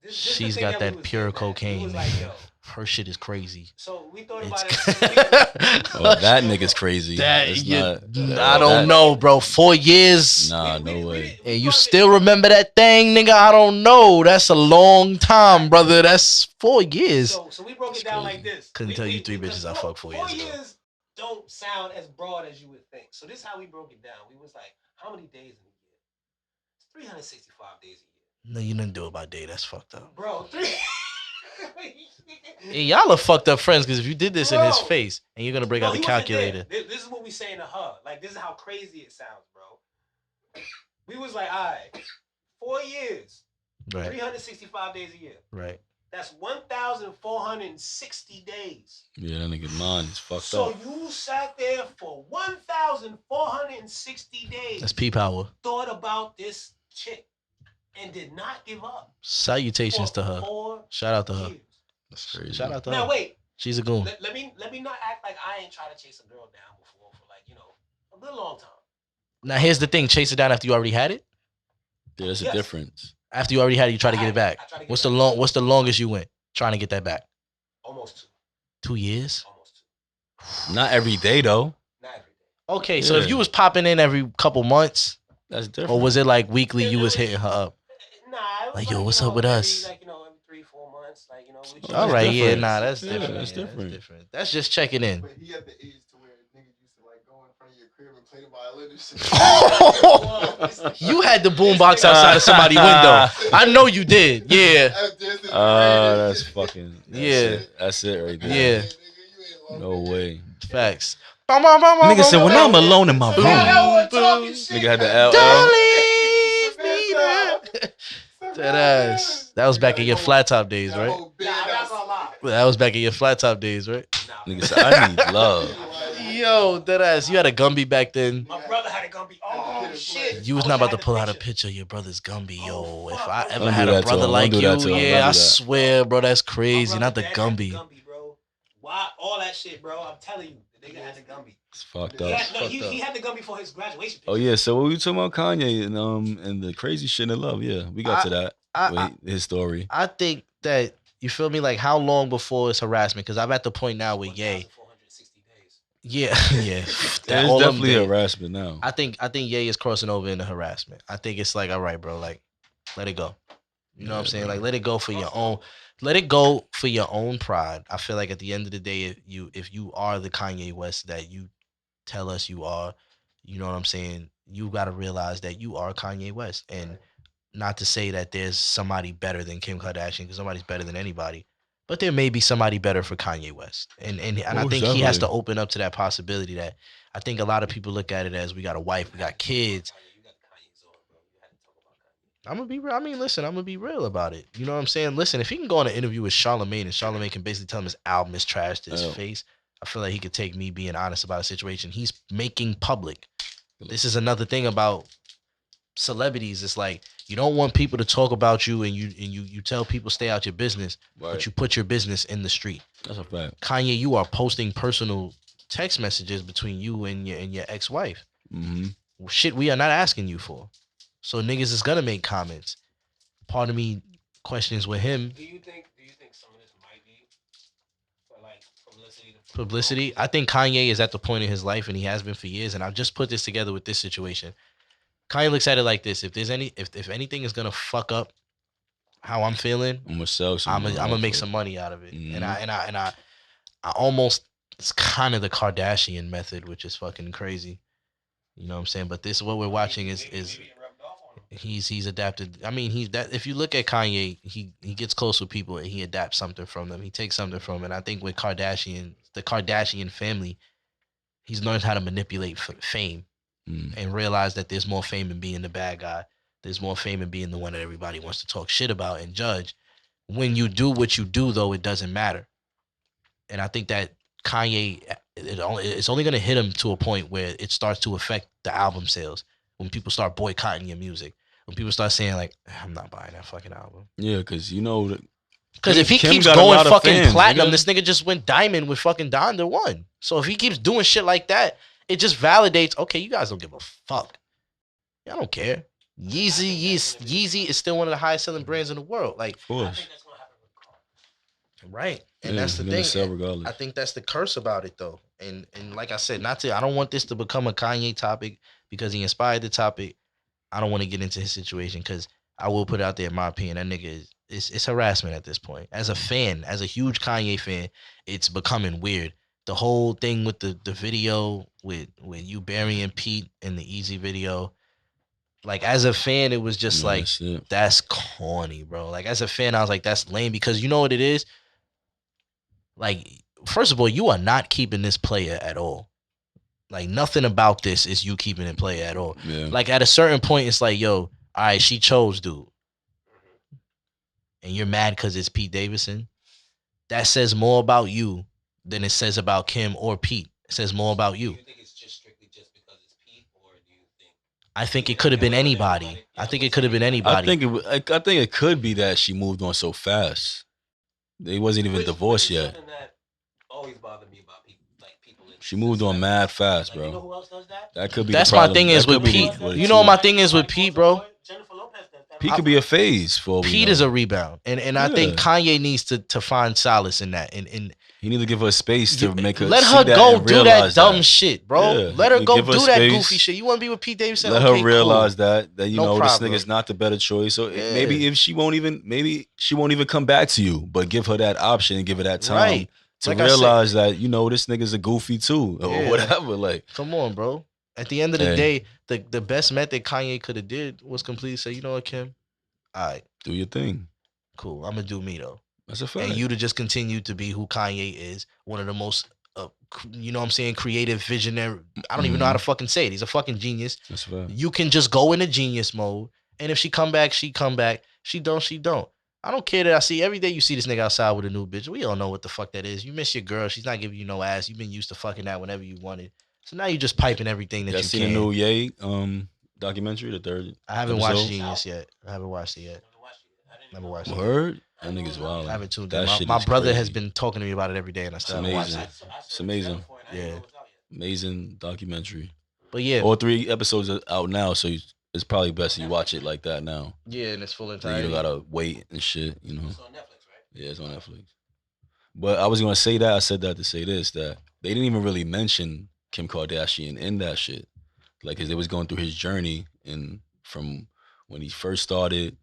She's got that pure cocaine. Like, her shit is crazy. So we thought about it. That nigga's crazy. I don't know, bro. 4 years. Nah, no way. And you still remember that thing, nigga? I don't know. That's a long time, brother. That's 4 years. So we broke it down like this. Couldn't tell you 3 bitches I fucked 4 years ago. 4 years don't sound as broad as you would think. So this is how we broke it down. We was like, how many days in a year? It's 365 days a year. No, you didn't do it by day. That's fucked up. Bro, Hey, y'all are fucked up friends because if you did this in his face and you're going to break out the calculator. This is what we saying to her. Like, this is how crazy it sounds, bro. We was like, all right, 4 years. Right. 365 days a year. Right. That's 1,460 days. Yeah, that nigga mind is fucked up. So you sat there for 1,460 days. That's P-Power. Thought about this chick and did not give up. Salutations to her. Shout out to her. That's crazy. Shout out to her. Now wait. She's a goon. Let me not act like I ain't trying to chase a girl down before for like, a good long time. Now here's the thing. Chase it down after you already had it? Yeah, there's a difference. After you already had it, you try to get it back. What's the longest you went trying to get that back? Almost 2. 2 years? Almost 2. Not every day though. Not every day. Okay, so if you was popping in every couple months, that's different. Or was it like weekly you was hitting her up? Nah, it was like, yo, what's up with us? Like, every 3-4 months, like, all right, different. Yeah, that's different. That's different. That's just checking in. But he had the age to where niggas used to like go in front of your crib and play the violin and shit. You had the boombox outside of somebody's window. I know you did. Yeah. That's fucking. Yeah. That's it right there. Yeah. No way. Facts. Nigga said, when I'm alone in my room. Nigga had the LL. Don't leave me there. That ass. That was back in your flat top days, right? That was back in your flat top days, right? Nigga said, I need love. Yo, that ass. You had a Gumby back then. My brother had a Gumby. Oh, shit. You was not about to pull out a picture of your brother's Gumby, yo. If I ever Don't had do a that to brother him. like Don't do you, that to him. Don't yeah, do I that. swear, bro, that's crazy. Not the Dad had Gumby. bro. Why all that shit, bro? I'm telling you, the nigga had the Gumby. It's fucked He up. had, he had the Gumby for his graduation picture. Oh yeah, so what we talking about Kanye and the crazy shit in love? Yeah, we got to that. His story. I think that, you feel me, like how long before it's harassment? Because I'm at the point now with Ye. 1,460 days. Yeah, yeah. It's all them definitely days. harassment now. I think Ye is crossing over into harassment. I think it's like, all right, bro, like, let it go. You know what I'm saying? Like, let it go for your own. Let it go for your own pride. I feel like at the end of the day, if you are the Kanye West that you tell us you are, you know what I'm saying? You got to realize that you are Kanye West, and not to say that there's somebody better than Kim Kardashian, because nobody's better than anybody, but there may be somebody better for Kanye West, and I think he has to open up to that possibility. That I think a lot of people look at it as, we got a wife, we got kids. I'm gonna be real. I mean, listen, I'm gonna be real about it. You know what I'm saying? Listen, if he can go on an interview with Charlamagne and Charlamagne can basically tell him his album is trash to his face, I feel like he could take me being honest about a situation he's making public. This is another thing about celebrities. It's like, you don't want people to talk about you, and you tell people stay out your business, but you put your business in the street. That's a fact. Kanye, you are posting personal text messages between you and your ex-wife. Mm-hmm. Shit we are not asking you for. So niggas is gonna make comments. Part of me questions with him. Do you think some of this might be for like publicity? Publicity. I think Kanye is at the point in his life, and he has been for years. And I've just put this together with this situation. Kanye looks at it like this: if anything is gonna fuck up how I'm feeling, I'm gonna sell some. I'm gonna make some money out of it. Mm-hmm. And I almost, it's kind of the Kardashian method, which is fucking crazy. You know what I'm saying? But this, what we're watching is he's adapted. I mean, if you look at Kanye, he gets close with people and he adapts something from them. He takes something from it. And I think with the Kardashian family, he's learned how to manipulate fame and realize that there's more fame in being the bad guy. There's more fame in being the one that everybody wants to talk shit about and judge. When you do what you do, though, it doesn't matter. And I think that Kanye, it's only going to hit him to a point where it starts to affect the album sales. When people start boycotting your music, when people start saying like, I'm not buying that fucking album. Yeah, because you know. Because if he keeps going fucking platinum, this nigga just went diamond with fucking Donda 1. So if he keeps doing shit like that, it just validates, okay, you guys don't give a fuck. I don't care. Yeezy is still one of the highest selling brands in the world. Like, of course. Right. And that's the thing. I think that's the curse about it though. And like I said, I don't want this to become a Kanye topic because he inspired the topic. I don't want to get into his situation because I will put it out there, in my opinion, that nigga it's harassment at this point. As a fan, as a huge Kanye fan, it's becoming weird. The whole thing with the video with you burying Pete in the Easy video. Like, as a fan, it was just that's corny, bro. Like, as a fan, I was like, that's lame, because you know what it is? Like, first of all, you are not keeping this player at all. Like, nothing about this is you keeping it player at all. Yeah. Like, at a certain point, it's like, yo, all right, she chose dude. And you're mad because it's Pete Davidson. That says more about you than it says about Kim or Pete. It says more about you. Do you think it's just strictly just because it's Pete, or do you think? I think it could have been anybody. I think it could have been anybody. I think it could be that she moved on so fast. They wasn't even divorced yet. Something that always bothered me about people, like people. She moved on mad fast, bro. You know who else does that? That could be. That's the my problem. thing is with Pete. You know what my thing is with Pete, bro? Jennifer Lopez does that. Pete could be a phase for. Pete is a rebound, and I think Kanye needs to find solace in that. And he needs to give her space to make her. Let her go do that dumb shit, bro. Yeah. Let her go do that space. Goofy shit. You want to be with Pete Davidson? Let her realize that you know this problem. nigga's not the better choice. So maybe if she won't even come back to you, but give her that option and give her that time to realize that, you know, this nigga's a goofy too or whatever. Like, come on, bro. At the end of the Hey. day, the best method Kanye could have did was completely say, you know what, Kim? All right, Do your thing. cool. I'm gonna do me though. That's a fact. And you to just continue to be who Kanye is, one of the most, you know what I'm saying, creative, visionary. I don't even know how to fucking say it. He's a fucking genius. That's a fact. You can just go into genius mode, and if she come back, she come back. She don't, she don't. I don't care that I see every day you see this nigga outside with a new bitch. We all know what the fuck that is. You miss your girl. She's not giving you no ass. You've been used to fucking that whenever you wanted. So now you just piping everything that Y'all you seen can. the new Ye documentary, the third? I haven't episode? watched Genius yet. I haven't watched it yet. Never watched it. Word? That nigga's wild. I haven't tuned That in. shit My is brother has crazy. been talking to me about it every day, and I still haven't watched amazing. it. It's amazing. Yeah. Amazing documentary. But yeah, All 3 episodes are out now, so it's probably best you watch it like that now. yeah, and it's full So entirety. you don't gotta wait and shit, you know. It's on Netflix, right? Yeah, it's on Netflix. But I was gonna say that. I said that to say this, that they didn't even really mention Kim Kardashian in that shit. Like, cause they was going through his journey and from when he first started,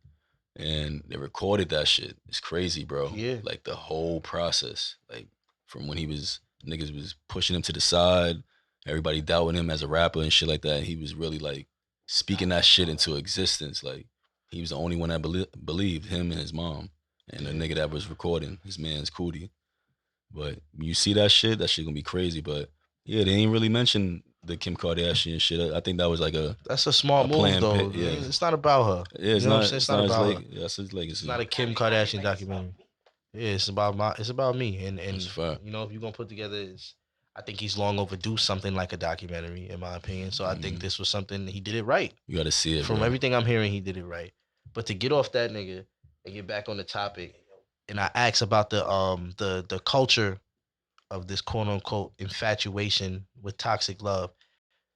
and they recorded that shit. It's crazy, bro. Yeah. Like the whole process, like from when niggas was pushing him to the side, everybody doubting him as a rapper and shit like that. And he was really like speaking that shit into existence. Like he was the only one that believed, him and his mom, and the nigga that was recording, his man's Cootie. But when you see that shit gonna be crazy. But yeah, they ain't really mention the Kim Kardashian shit. I think that was like That's a smart move, planned though. yeah. It's not about her. Yeah, it's You know what I'm not. saying? It's not his about her. legacy. That's his legacy. It's not a Kim Kardashian documentary. Yeah, it's about me. And That's a fact. you know, if you're gonna put together, I think he's long overdue something like a documentary, in my opinion. So I think this was something he did it right. You got to see it. From bro. everything I'm hearing, he did it right. But to get off that nigga and get back on the topic, and I asked about the culture of this quote unquote infatuation with toxic love.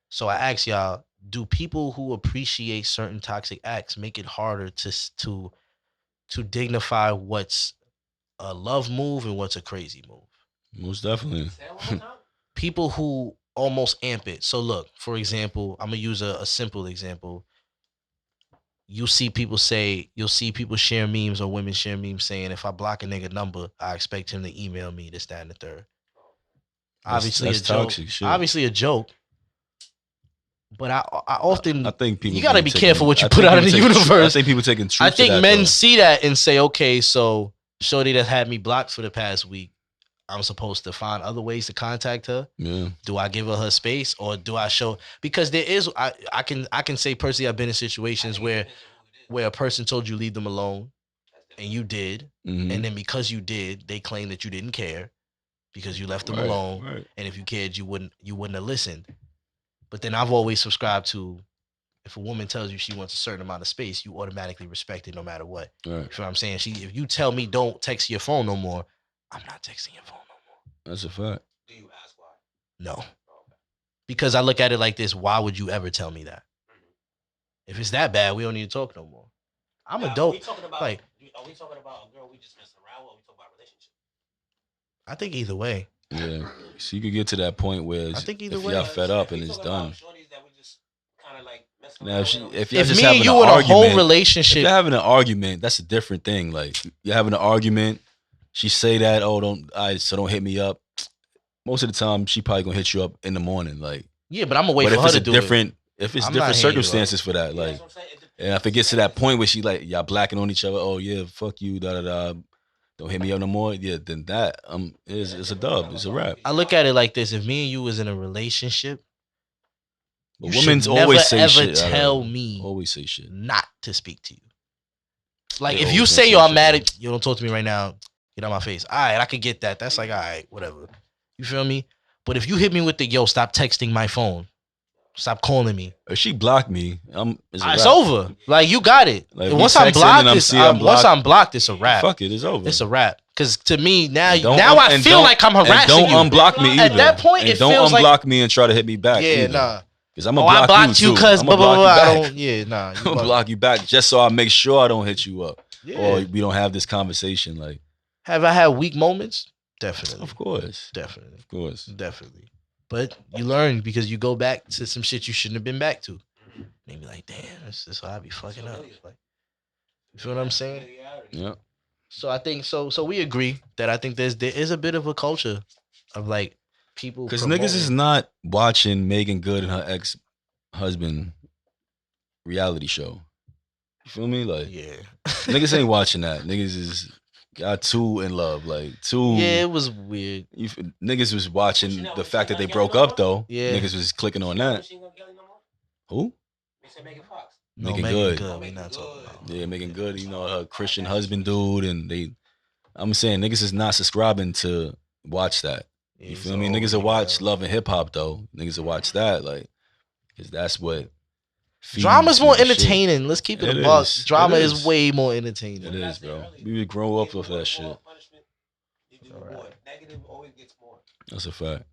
So I asked y'all, do people who appreciate certain toxic acts make it harder to dignify what's a love move and what's a crazy move? Most definitely. Say it one more time. People who almost amp it. So look, for example, I'm gonna use a simple example. You'll see people share memes or women share memes saying, if I block a nigga number, I expect him to email me this, that, and the third. Obviously that's a joke. toxic shit. Obviously a joke. But I often I think people. you gotta be careful what you I put think out in the people take- universe. I think people taking truth. I think to that, men though. see that and say, okay, so shorty that had me blocked for the past week, I'm supposed to find other ways to contact her. Yeah. Do I give her space or do I show? Because there is, I can say personally, I've been in situations where a person told you leave them alone, and you did, Mhm. and then because you did, they claim that you didn't care because you left them Right, alone, right. and if you cared, you wouldn't have listened. But then I've always subscribed to, if a woman tells you she wants a certain amount of space, you automatically respect it no matter what. Right. You know what I'm saying? If you tell me don't text your phone no more, I'm not texting your phone no more. That's a fact. Do you ask why? No. Because I look at it like this, why would you ever tell me that? If it's that bad, we don't need to talk no more. I'm Now, a dope. Are we talking about like- are we talking about a girl we just messing around with, or are we talking about a relationship? I think either way. Yeah. So you could get to that point where I think either if way. y'all fed up If we and it's talking about done. shorties that we just kinda like messing Now, around if, with, if y'all If just me having and you an in a argument, whole if relationship, you're having an argument, that's a different thing. Like you're having an argument, she say that, so don't hit me up. Most of the time, she probably gonna hit you up in the morning. Like, yeah, but I'm gonna wait but for if her it's to a do different, it. if it's I'm not different hitting you up. circumstances for that, Yeah, like, that's what I'm saying. and if it gets to that point where she like y'all blacking on each other, oh yeah, fuck you, da da da, don't hit me up no more. Yeah, then that is a dub. It's a wrap. I look at it like this: if me and you was in a relationship, But you women's should always never, say ever shit. tell me Always say shit. not to speak to you. Like They if you always say, gonna yo, say I'm shit, mad bro. at you, don't talk to me right now. Get out my face. All right, I could get that. That's like, all right, whatever. You feel me? But if you hit me with the, yo, stop texting my phone. Stop calling me. If she blocked me, it's a It's wrap. over. Like you got it. Like, And once we I'm texting blocked, and I'm seeing I'm once blocked, I'm blocked, it's a wrap. Fuck it, it's over. It's a wrap. Because to me now, And don't- now I and feel don't- like I'm harassing and you. don't unblock me either. At that point, and it don't feels like unblock me and try to hit me back. yeah, either. nah. Because I'm Oh, gonna I block blocked you you too. because I'm blah gonna blah block blah. I you back. don't. Yeah, nah. I'm gonna block you back just so I make sure I don't hit you up, Yeah. or we don't have this conversation. Like, Have I had weak moments? Definitely. of course, Definitely. of course. Definitely. But you learn because you go back to some shit you shouldn't have been back to. And you be like, damn, this is why I be fucking up. Like, you feel what I'm saying? Yeah, So I think so we agree that I think there is a bit of a culture of like people because niggas is not watching Megan Good and her ex husband reality show. You feel me? Like Yeah. niggas ain't watching that. Niggas is got too in love. Like too. Yeah, it was weird. Niggas was watching She not- the she fact that not they Kelly broke no up more? though. Yeah. Niggas was clicking on She not- that. she ain't gonna Kelly no more? Who? They said Megan Fox. No, Making Megan good. good. Oh, We Megan not talking Good. about. Yeah, making good. You know, her Christian husband dude, and they. I'm saying niggas is not subscribing to watch that. Yeah, You he's feel an me? Niggas old will watch nigga. Love and Hip Hop though. Niggas will watch that like, cause that's what. feeds Drama's more nigga shit. entertaining. Let's keep it It a buck. is. Drama It is is. way more entertaining. It What I is, said bro. earlier, We would grow up give off more that shit. punishment, you do All more. right. Negative always gets more. That's a fact.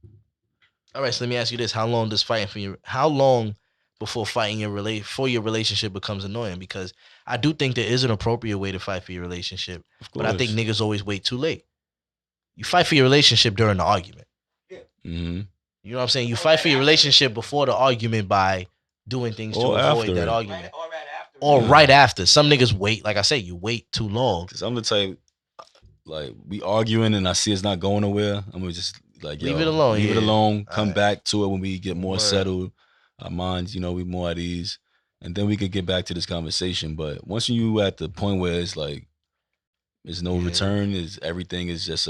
All right, so let me ask you this: How long does fighting for your? How long before fighting for your relationship becomes annoying? Because I do think there is an appropriate way to fight for your relationship, Of but course. I think niggas always wait too late. You fight for your relationship during the argument. Mm-hmm. You know what I'm saying? You fight for your relationship before the argument by doing things to Or avoid after that it. argument. Right, or right after. Or Yeah. right after. Some niggas wait. Like I said, you wait too long. Cause I'm the type, like we arguing and I see it's not going nowhere. I'm gonna just like Leave it alone, leave it yeah. alone. Come Alright. back to it when we get more Word. settled. Our minds, we more at ease, and then we could get back to this conversation. But once you at the point where it's like, there's no Yeah. return. Is everything is just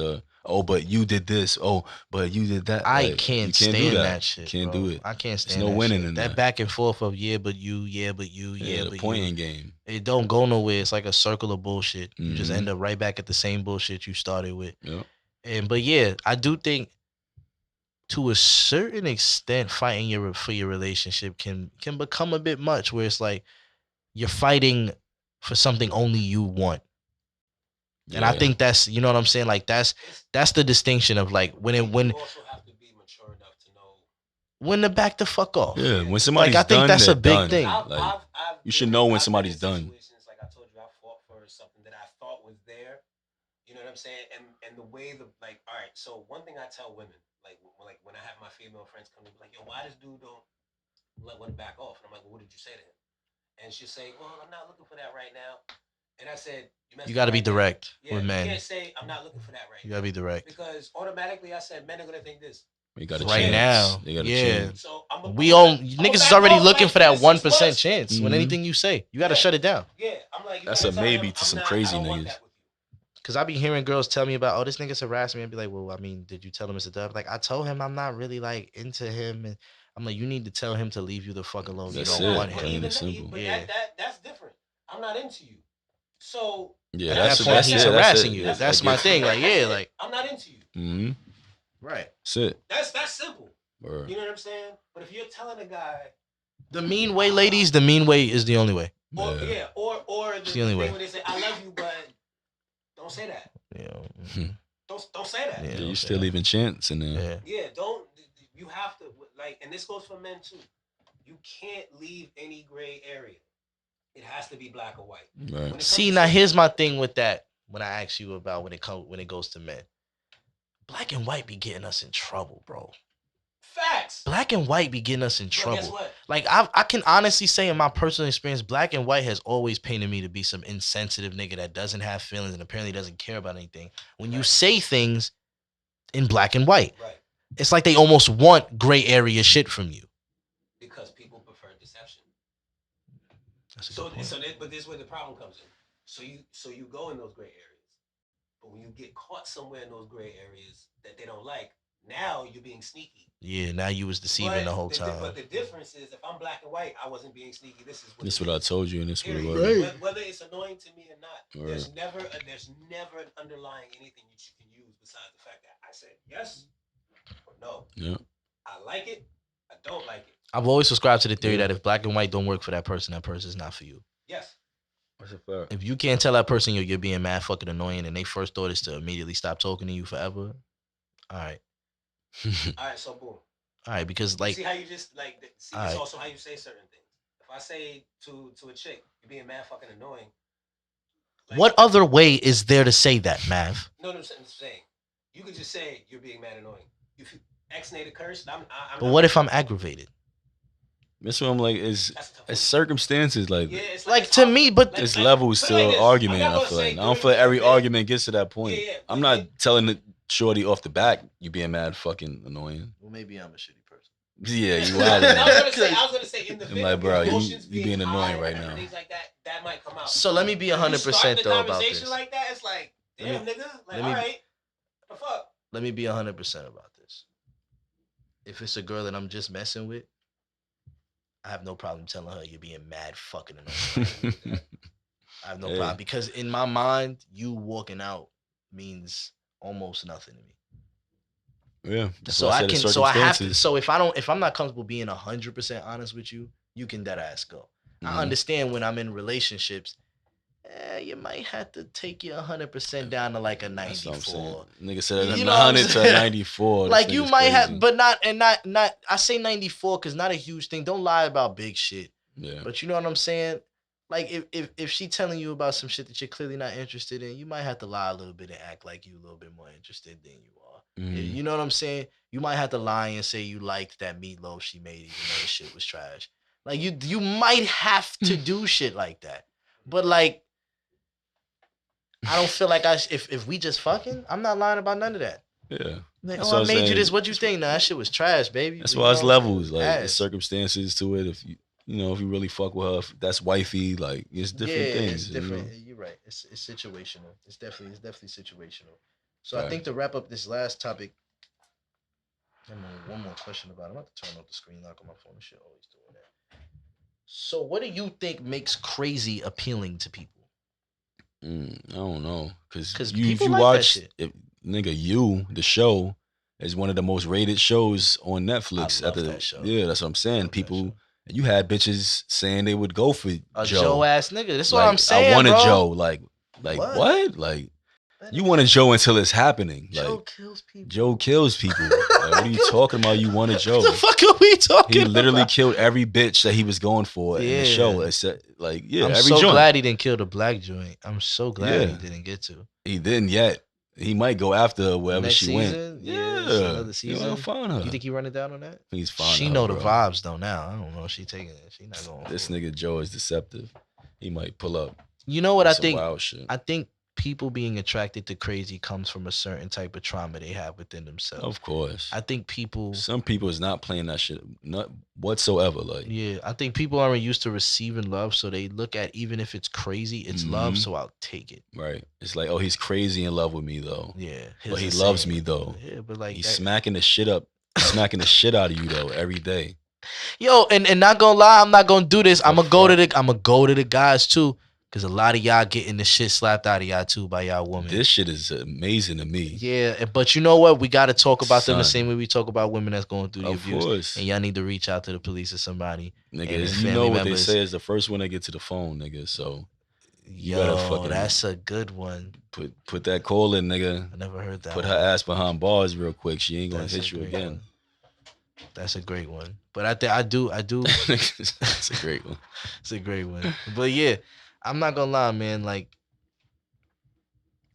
but you did this. Oh, but you did that. I Like, can't you stand do that shit. Can't bro. do it. I can't stand no that winning shit. in That that. back and forth of yeah, but you, yeah, but you, yeah, the but pointing you. game. It don't go nowhere. It's like a circle of bullshit. You just Mhm. end up right back at the same bullshit you started with. Yep. But yeah, I do think to a certain extent, fighting for your relationship can become a bit much. Where it's like you're fighting for something only you want. And I Yeah. think that's, you know what I'm saying? Like that's the distinction of like when You also have to be mature enough to know when to back the fuck off. Yeah, when somebody's I think done, that's they're a big done. thing. Like, you should been know when I've been somebody's in done. situations, like I told you, I fought for something that I thought was there. You know what I'm saying? And the way all right. So one thing I tell women, like when I have my female friends come to me, like, yo, why this dude don't let one back off? And I'm like, well, what did you say to him? And she'll say, well, I'm not looking for that right now. And I said, You got to be direct Yeah, with you men. can't say I'm not looking for that right You now. got to be direct. Because automatically I said men are gonna think this. You got a Right chance. now, They got a yeah. chance. So Niggas is already looking for that 1% chance when Mhm. anything you say. You got to Yeah. shut it down. Yeah, I'm like, you That's gotta a tell maybe him, to I'm some not- crazy I don't want niggas. that with you. Cause I be hearing girls tell me about, oh, this nigga's harassing me. I'd be like, well, I mean, did you tell him it's a dub? Like, I told him I'm not really like into him, and I'm like, you need to tell him to leave you the fuck alone. That's you don't it. want But him. Plain even and simple. but Yeah. that's different. I'm not into you. So Yeah, At that's that it. point, That's he's it. harassing That's you. it. That's I my get thing. you. Like, yeah, like I'm not into you. Mm-hmm. right. That's it. That's simple. Word. You know what I'm saying? But if you're telling a guy, The mean way, ladies. The mean way is the only way. or Yeah. or It's the the only thing way. when they say I love you, but don't say that. You know, Don't say that. Yeah. Yeah, don't you say still that. leaving chance in there. yeah. Yeah, don't. You have to and this goes for men too. You can't leave any gray area. It has to be black or white. Right. When it comes See, to now sex- here's my thing with that. When I ask you about when it goes to men, black and white be getting us in trouble, bro. Facts. Black and white be getting us in Well, trouble. guess what? Like I can honestly say in my personal experience, black and white has always painted me to be some insensitive nigga that doesn't have feelings and apparently doesn't care about anything. When you Right. say things in black and white, Right. it's like they almost want gray area shit from you. Because people prefer deception. That's a good point. But this is where the problem comes in. So you go in those gray areas, but when you get caught somewhere in those gray areas that they don't like, now you're being sneaky. Yeah, now you was deceiving the whole time. But the difference is, if I'm black and white, I wasn't being sneaky. This is This it what I is. told you, and this what it Period. was. Whether it's annoying to me or not, Right. there's never an underlying anything that you can use besides the fact that I said yes or no. Yeah. I like it. I don't like it. I've always subscribed to the theory Yeah. that if black and white don't work for that person is not for you. Yes. That's a fact. If you can't tell that person you're being mad fucking annoying and they first thought is to immediately stop talking to you forever, all right. All right. So boom. All right, because like See how you just see. It's Alright. also how you say certain things. If I say to a chick, "You're being mad fucking annoying," like, what other way is there to say that, Mav? No, I'm saying you could just say you're being mad annoying. If you ex-nate a curse, I'm But what if I'm aggravated? That's what I'm like. That's a tough It's one. circumstances like Yeah, it's Like it's to hard. me, but this like- level is put it still like this. argument. I'm not I gonna feel say like I don't during feel like every the- argument gets to that point. Yeah, I'm but not telling the shorty off the back you being mad fucking annoying. well, maybe I'm a shitty person. Yeah, you I wildin'. was gonna say in the I'm video, like, bro, emotions you being annoying high right and now. things like that. That might come out. So let me be If you 100% start the though about conversation this. like that, it's like, damn, nigga. Like, all right, the fuck. Let me be 100% about this. If it's a girl that I'm just messing with, I have no problem telling her you're being mad fucking annoying. I have no problem because in my mind, you walking out means almost nothing to me. Yeah. So I can, so I have to. So if I'm not comfortable being 100% honest with you, you can dead ass go. I understand when I'm in relationships, you might have to take your 100% down to like a 94. Nigga said You 100 to 94. Like you might have, but not. I say 94 because not a huge thing. Don't lie about big shit. Yeah. But you know what I'm saying? Like if she telling you about some shit that you're clearly not interested in, you might have to lie a little bit and act like you a little bit more interested than you are. You know what I'm saying? You might have to lie and say you liked that meatloaf she made, even though the shit was trash. Like you might have to do shit like that. But like, I don't feel like if we just fucking, I'm not lying about none of that. Yeah. Like, oh, I made you this. What you think? Nah, that shit was trash, baby. That's why it's levels, like the circumstances to it. If you know, if you really fuck with her, if that's wifey, like it's different things. It's different. You know? You're right. It's situational. It's definitely situational. So I think to wrap up this last topic, I have one more question about it. I'm about to turn off the screen lock on my phone. This shit always doing that. So what do you think makes crazy appealing to people? I don't know, because you like watch, the show is one of the most rated shows on Netflix. I love that show. Yeah, that's what I'm saying. People, you had bitches saying they would go for a Joe ass nigga. That's what I'm saying. I want a bro. Joe. Like what? Like you want a Joe until it's happening. Like Joe kills people. Joe kills people. Like, what are you talking about? You want a Joe? What the fuck are we talking about? He literally killed every bitch that he was going for in the show. Except, like, I'm every so joint. glad he didn't kill the black joint. I'm so glad he didn't get to. He didn't yet. He might go after wherever Next she season? went. Yeah, another season. He'll find her. You think he running down on that? He's fine. She know the vibes though. Now I don't know if she taking it. She not going. This nigga Joe is deceptive. He might pull up. You know what I think? Wild shit. I think people being attracted to crazy comes from a certain type of trauma they have within themselves. Of course. I think some people is not playing that shit, not whatsoever. Like, yeah, I think people aren't used to receiving love, so they look at, even if it's crazy, it's love, so I'll take it. Right. It's like, oh, he's crazy in love with me though. Yeah. But he loves me though. Yeah, but like he's smacking the shit out of you though every day. Yo, and not gonna lie, I'm not gonna do this. I'm gonna go to the guys too. Cause a lot of y'all getting the shit slapped out of y'all too by y'all women. This shit is amazing to me. Yeah, but you know what? We gotta talk about them the same way we talk about women that's going through the abuse. Course. And y'all need to reach out to the police or somebody. Nigga, you know what they say is the first one that get to the phone, nigga. So you gotta fucking, that's a good one. Put that call in, nigga. I never heard that. Put her ass behind bars real quick. She ain't gonna hit you again. That's a great one. But I do. That's a great one. It's a great one. But yeah, I'm not gonna lie, man. Like,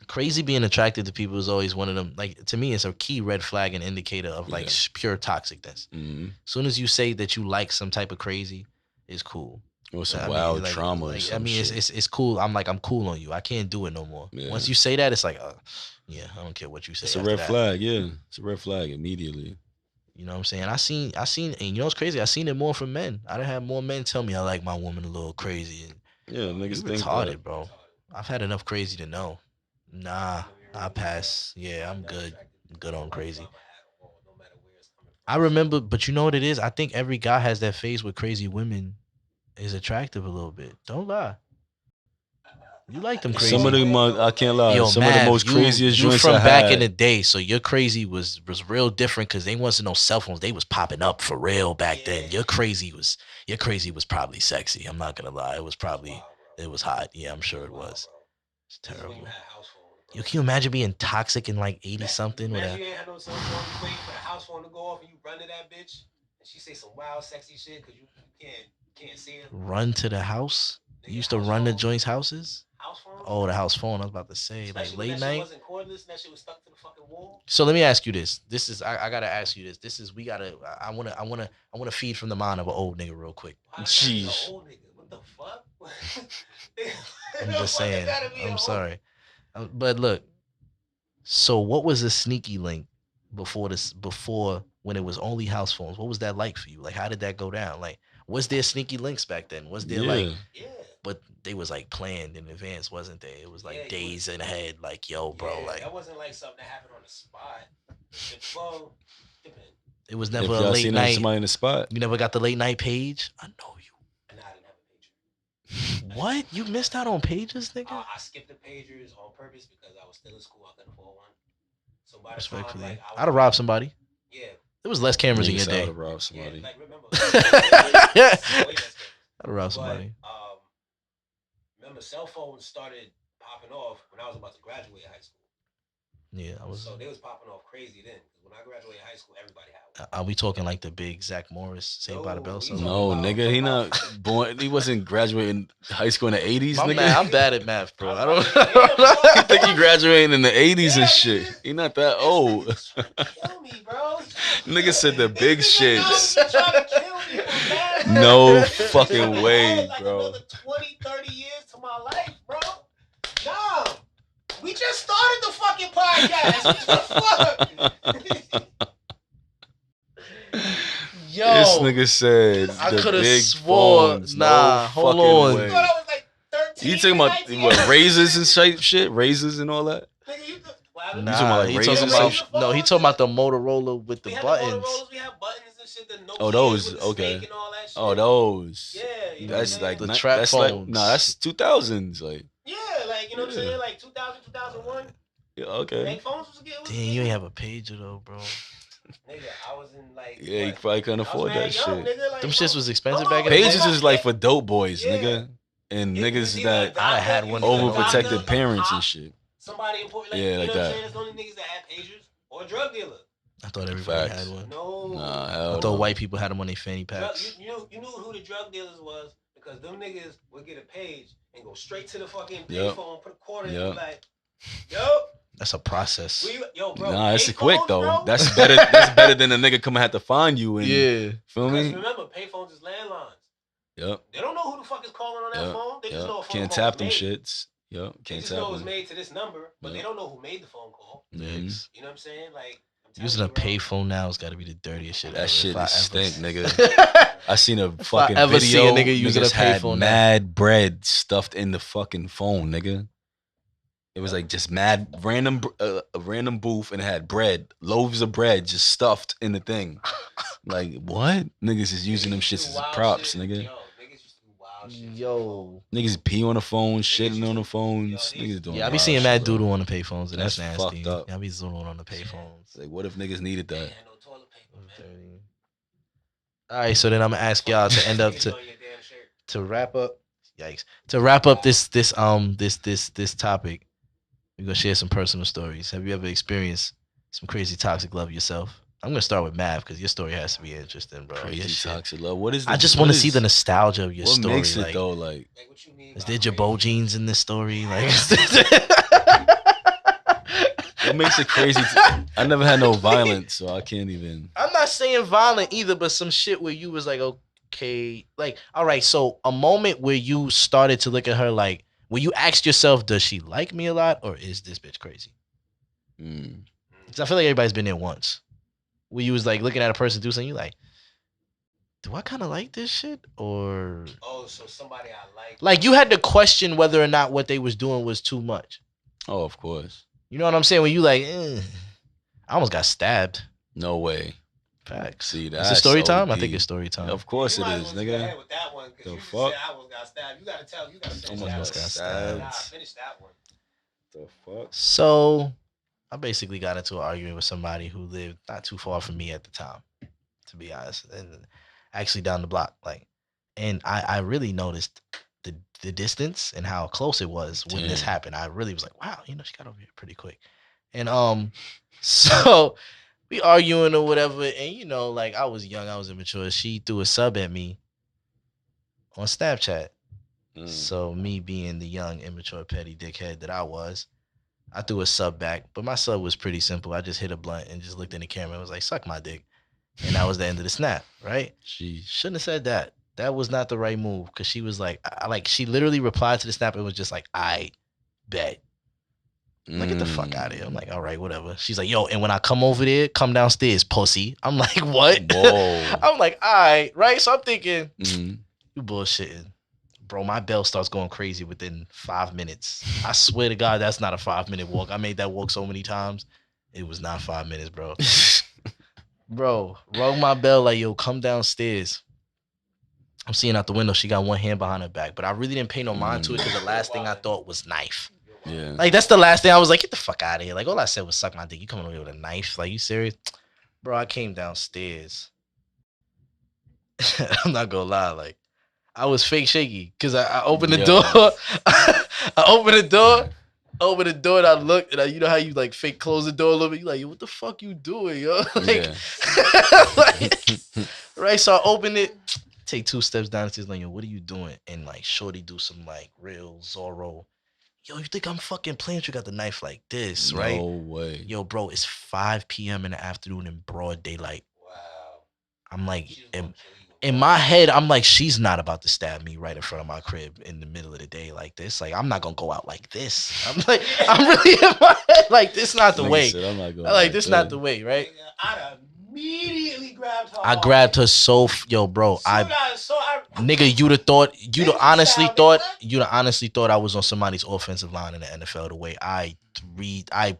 crazy being attracted to people is always one of them. Like, to me, it's a key red flag and indicator of like pure toxicness. As soon as you say that you like some type of crazy, it's cool. Or some wild trauma. Like, I mean, it's cool. I'm cool on you. I can't do it no more. Yeah. Once you say that, it's like, yeah, I don't care what you say. It's a red flag. Yeah, it's a red flag immediately. You know what I'm saying? I seen, and you know what's crazy? I seen it more from men. I done had more men tell me I like my woman a little crazy. And yeah, niggas think retarded, bro. I've had enough crazy to know. Nah, I pass. Yeah, I'm good. I'm good on crazy. I remember, but you know what it is? I think every guy has that phase with crazy women is attractive a little bit. Don't lie. You like them crazy. Some of them, I can't lie. Yo, some Mav, of the most craziest joints from I back had. in the day. So your crazy was real different because they wasn't no cell phones. They was popping up for real back then. Your crazy was probably sexy. I'm not gonna lie. It was hot. Yeah, I'm sure it was. It's terrible. Yo, can you imagine being toxic in like 80 something? Imagine you ain't had no cell phone. You wait for the house phone to go off and you run to that bitch and she say some wild sexy shit because you can't see it. Run to the house? You used to run to joints' houses? House phone? Oh, the house phone. I was about to say, especially like late that night. Shit wasn't cordless. That shit was stuck to the fucking wall. So let me ask you this. I gotta ask you this. I wanna feed from the mind of an old nigga real quick. Jeez. Old nigga. What the fuck? I'm just saying. I'm sorry. But look. So what was the sneaky link before when it was only house phones? What was that like for you? Like, how did that go down? Like, was there sneaky links back then? Was there like, Yeah. but they was like planned in advance, wasn't they? It was like Yeah, days in ahead. Like, yo, bro, like that wasn't like something that happened on the spot. Well, depend. it was If never a y'all late seen night. somebody in the spot, You never got the late night page. I know you. And I didn't have a pager. What? You missed out on pages, nigga? I skipped the pagers on purpose because I was still in school. I couldn't afford one. So by the time, Respectfully, like, I'd have robbed somebody. Yeah. There was less cameras in your niggas day. out to rob somebody. Yeah, like remember. I'd have robbed somebody. Remember, cell phones started popping off when I was about to graduate high school. Yeah, I was. So they was popping off crazy then. Because when I graduated high school, everybody had one. Are we talking like the big Zach Morris Saved by the Bell? we song? No, nigga, he not born. He wasn't graduating high school in the 80s, My nigga. man, I'm bad at math, bro. I don't. I think he graduated in the 80s and shit. nigga. He not that old. This nigga's trying to kill me, bro. Nigga said the big shits. He's trying to kill me for bad, bro. No This fucking nigga way, had, like, bro. Another 20, 30 years to my life, bro. Nah. We just started the fucking podcast. What the fuck? Yo, This nigga said I the coulda big swore- phones. nah, No hold fucking on. way. You thought I was like 13? You talking about 19? what, razors and shit? Razors and all that? Nigga, you th- wow, You nah, talking about, like, he razors talking and about shit? no, he talking about the Motorola with the we had buttons. The Motorola's, we had buttons and shit. The Nokia Oh, those, with the okay. snake and all that shit. Oh, those. Yeah, you know That's what I'm like saying? The trap that's phones. Like, nah, that's 2000s. Like, Yeah, like, you know what I'm Yeah. saying? Like 2000, 2001. yeah, okay. Like, phones was getting. Damn, you ain't have a pager though, bro. Nigga, I was in like. Yeah, you what? probably couldn't I was afford mad that young, shit. Nigga, like, Them bro. shits was expensive Come back on, in the Pages day. is like for dope boys, Yeah. nigga, and You- you niggas see, that like, doctor, had you one see, of like, those. overprotected doctor, parents cop, and shit. Somebody important, like, Yeah, you like know that. what I'm saying? It's only niggas that had pagers or a drug dealer. I thought everybody Facts. had one. No. Nah, I hell thought no. white people had them on their fanny Drug, packs. you knew who the drug dealers was because them niggas would get a page and go straight to the fucking Yep. payphone, put a quarter in Yep. and be like, yo, That's a process. yo, bro. Nah, it's payphones, quick though. bro? That's better. That's better than a nigga coming have to find you. And, Yeah. feel Because me? remember, payphones is landlines. Yep. They don't know who the fuck is calling on that Yep. phone. They just know a Yep. phone Can't call tap was them made. shits. Yep. They Can't just tap know it was them. made to this number, but they Yep. don't know who made the phone call. Niggas. You know what I'm saying? Like, I'm telling Using a you, bro. payphone now has got to be the dirtiest shit ever. That shit if I is stink, ever- nigga. I seen a fucking ever see video. a nigga using a Niggas had payphone now. mad bread stuffed in the fucking phone, nigga. It was like just mad random a random booth and it had bread, loaves of bread just stuffed in the thing. Like what? Niggas is using them Niggas used shits to as do wild props, shit. nigga. Yo, niggas used to do wild shit. Yo. Niggas pee on the phone, Niggas shitting used on the to- phones. yo, Niggas doing Yeah, I be wild seeing shit, mad bro. doodle on the payphones, and that's That's nasty. fucked up. Yeah, I be zoodling on the payphones. Like, what if niggas needed They that? ain't had no toilet paper, man. Dirty. All right, so then I'm gonna ask y'all to end up Niggas to on your damn shirt. to wrap up. Yikes! To wrap up this topic, we're gonna share some personal stories. Have you ever experienced some crazy toxic love yourself? I'm gonna start with Mav because your story has to be interesting, bro. Your Crazy shit. toxic love. What is? I the- just what want to is- see the nostalgia of your What story. makes it like, though? Like, Like, what you mean is by there crazy? Jabot jeans in this story? Like, what makes it crazy? I never had no violence, so I can't even. I'm not saying violent either, but some shit where you was like, okay, like, all right, so a moment where you started to look at her like, where you asked yourself, does she like me a lot or is this bitch crazy? Mm. 'Cause I feel like everybody's been there once. Where you was like looking at a person do something, you like, do I kind of like this shit? Or Oh, so somebody I like you had to question whether or not what they was doing was too much. Oh, of course. You know what I'm saying? When you like, I almost got stabbed. No way. Facts. See, Is that's it story time? I OD. think it's story time. Of course You it might is, as well just go nigga. ahead with that one, 'cause The you just fuck? said I almost got stabbed. You gotta finish Almost that got one. stabbed. Nah, finish that one. The fuck? So I basically got into an argument with somebody who lived not too far from me at the time, to be honest, and actually down the block. Like, and I really noticed the distance and how close it was when this Damn. happened. I really was like, wow, she got over here pretty quick. And so we arguing or whatever, and like I was young, I was immature. She threw a sub at me on Snapchat. Mm. So me being the young, immature, petty dickhead that I was, I threw a sub back, but my sub was pretty simple. I just hit a blunt and just looked in the camera and was like, suck my dick. And that was the end of the snap, right? Sheesh. Shouldn't have said that. That was not the right move because she was like, she literally replied to the snap and was just like, I bet. I'm like, get the fuck out of here. I'm like, all right, whatever. She's like, yo, and when I come over there, come downstairs, pussy. I'm like, what? Whoa. I'm like, all right, right? So I'm thinking, Mm-hmm. you bullshitting. Bro, my bell starts going crazy within 5 minutes. I swear to God, that's not a 5-minute walk. I made that walk so many times. It was not 5 minutes, bro. Bro, rung my bell like, yo, come downstairs. I'm seeing out the window, she got one hand behind her back. But I really didn't pay no mind to it because the last thing I thought was knife. Yeah. Like, that's the last thing I was like, get the fuck out of here. Like, all I said was suck my dick. You coming over here with a knife? Like, you serious? Bro, I came downstairs. I'm not gonna lie, like, I was fake shaky because I opened the door. I opened the door, and I looked, and you know how you like fake close the door a little bit. You like, yo, what the fuck you doing, yo? Like, right? So I open it, take 2 steps down, and says, like, yo, what are you doing? And like, shorty do some like real Zorro. Yo, you think I'm fucking playing? You got the knife like this, right? No way. Yo, bro, it's 5 p.m. in the afternoon in broad daylight. Wow. I'm like, in my head, I'm like, she's not about to stab me right in front of my crib in the middle of the day like this. Like, I'm not gonna go out like this. I'm like, I'm really in my head like, this not the way. Said, I'm not going like, this not the way, right? I'd immediately grabbed her. I grabbed her yo, bro. Nigga, you'd have honestly thought I was on somebody's offensive line in the NFL. The way I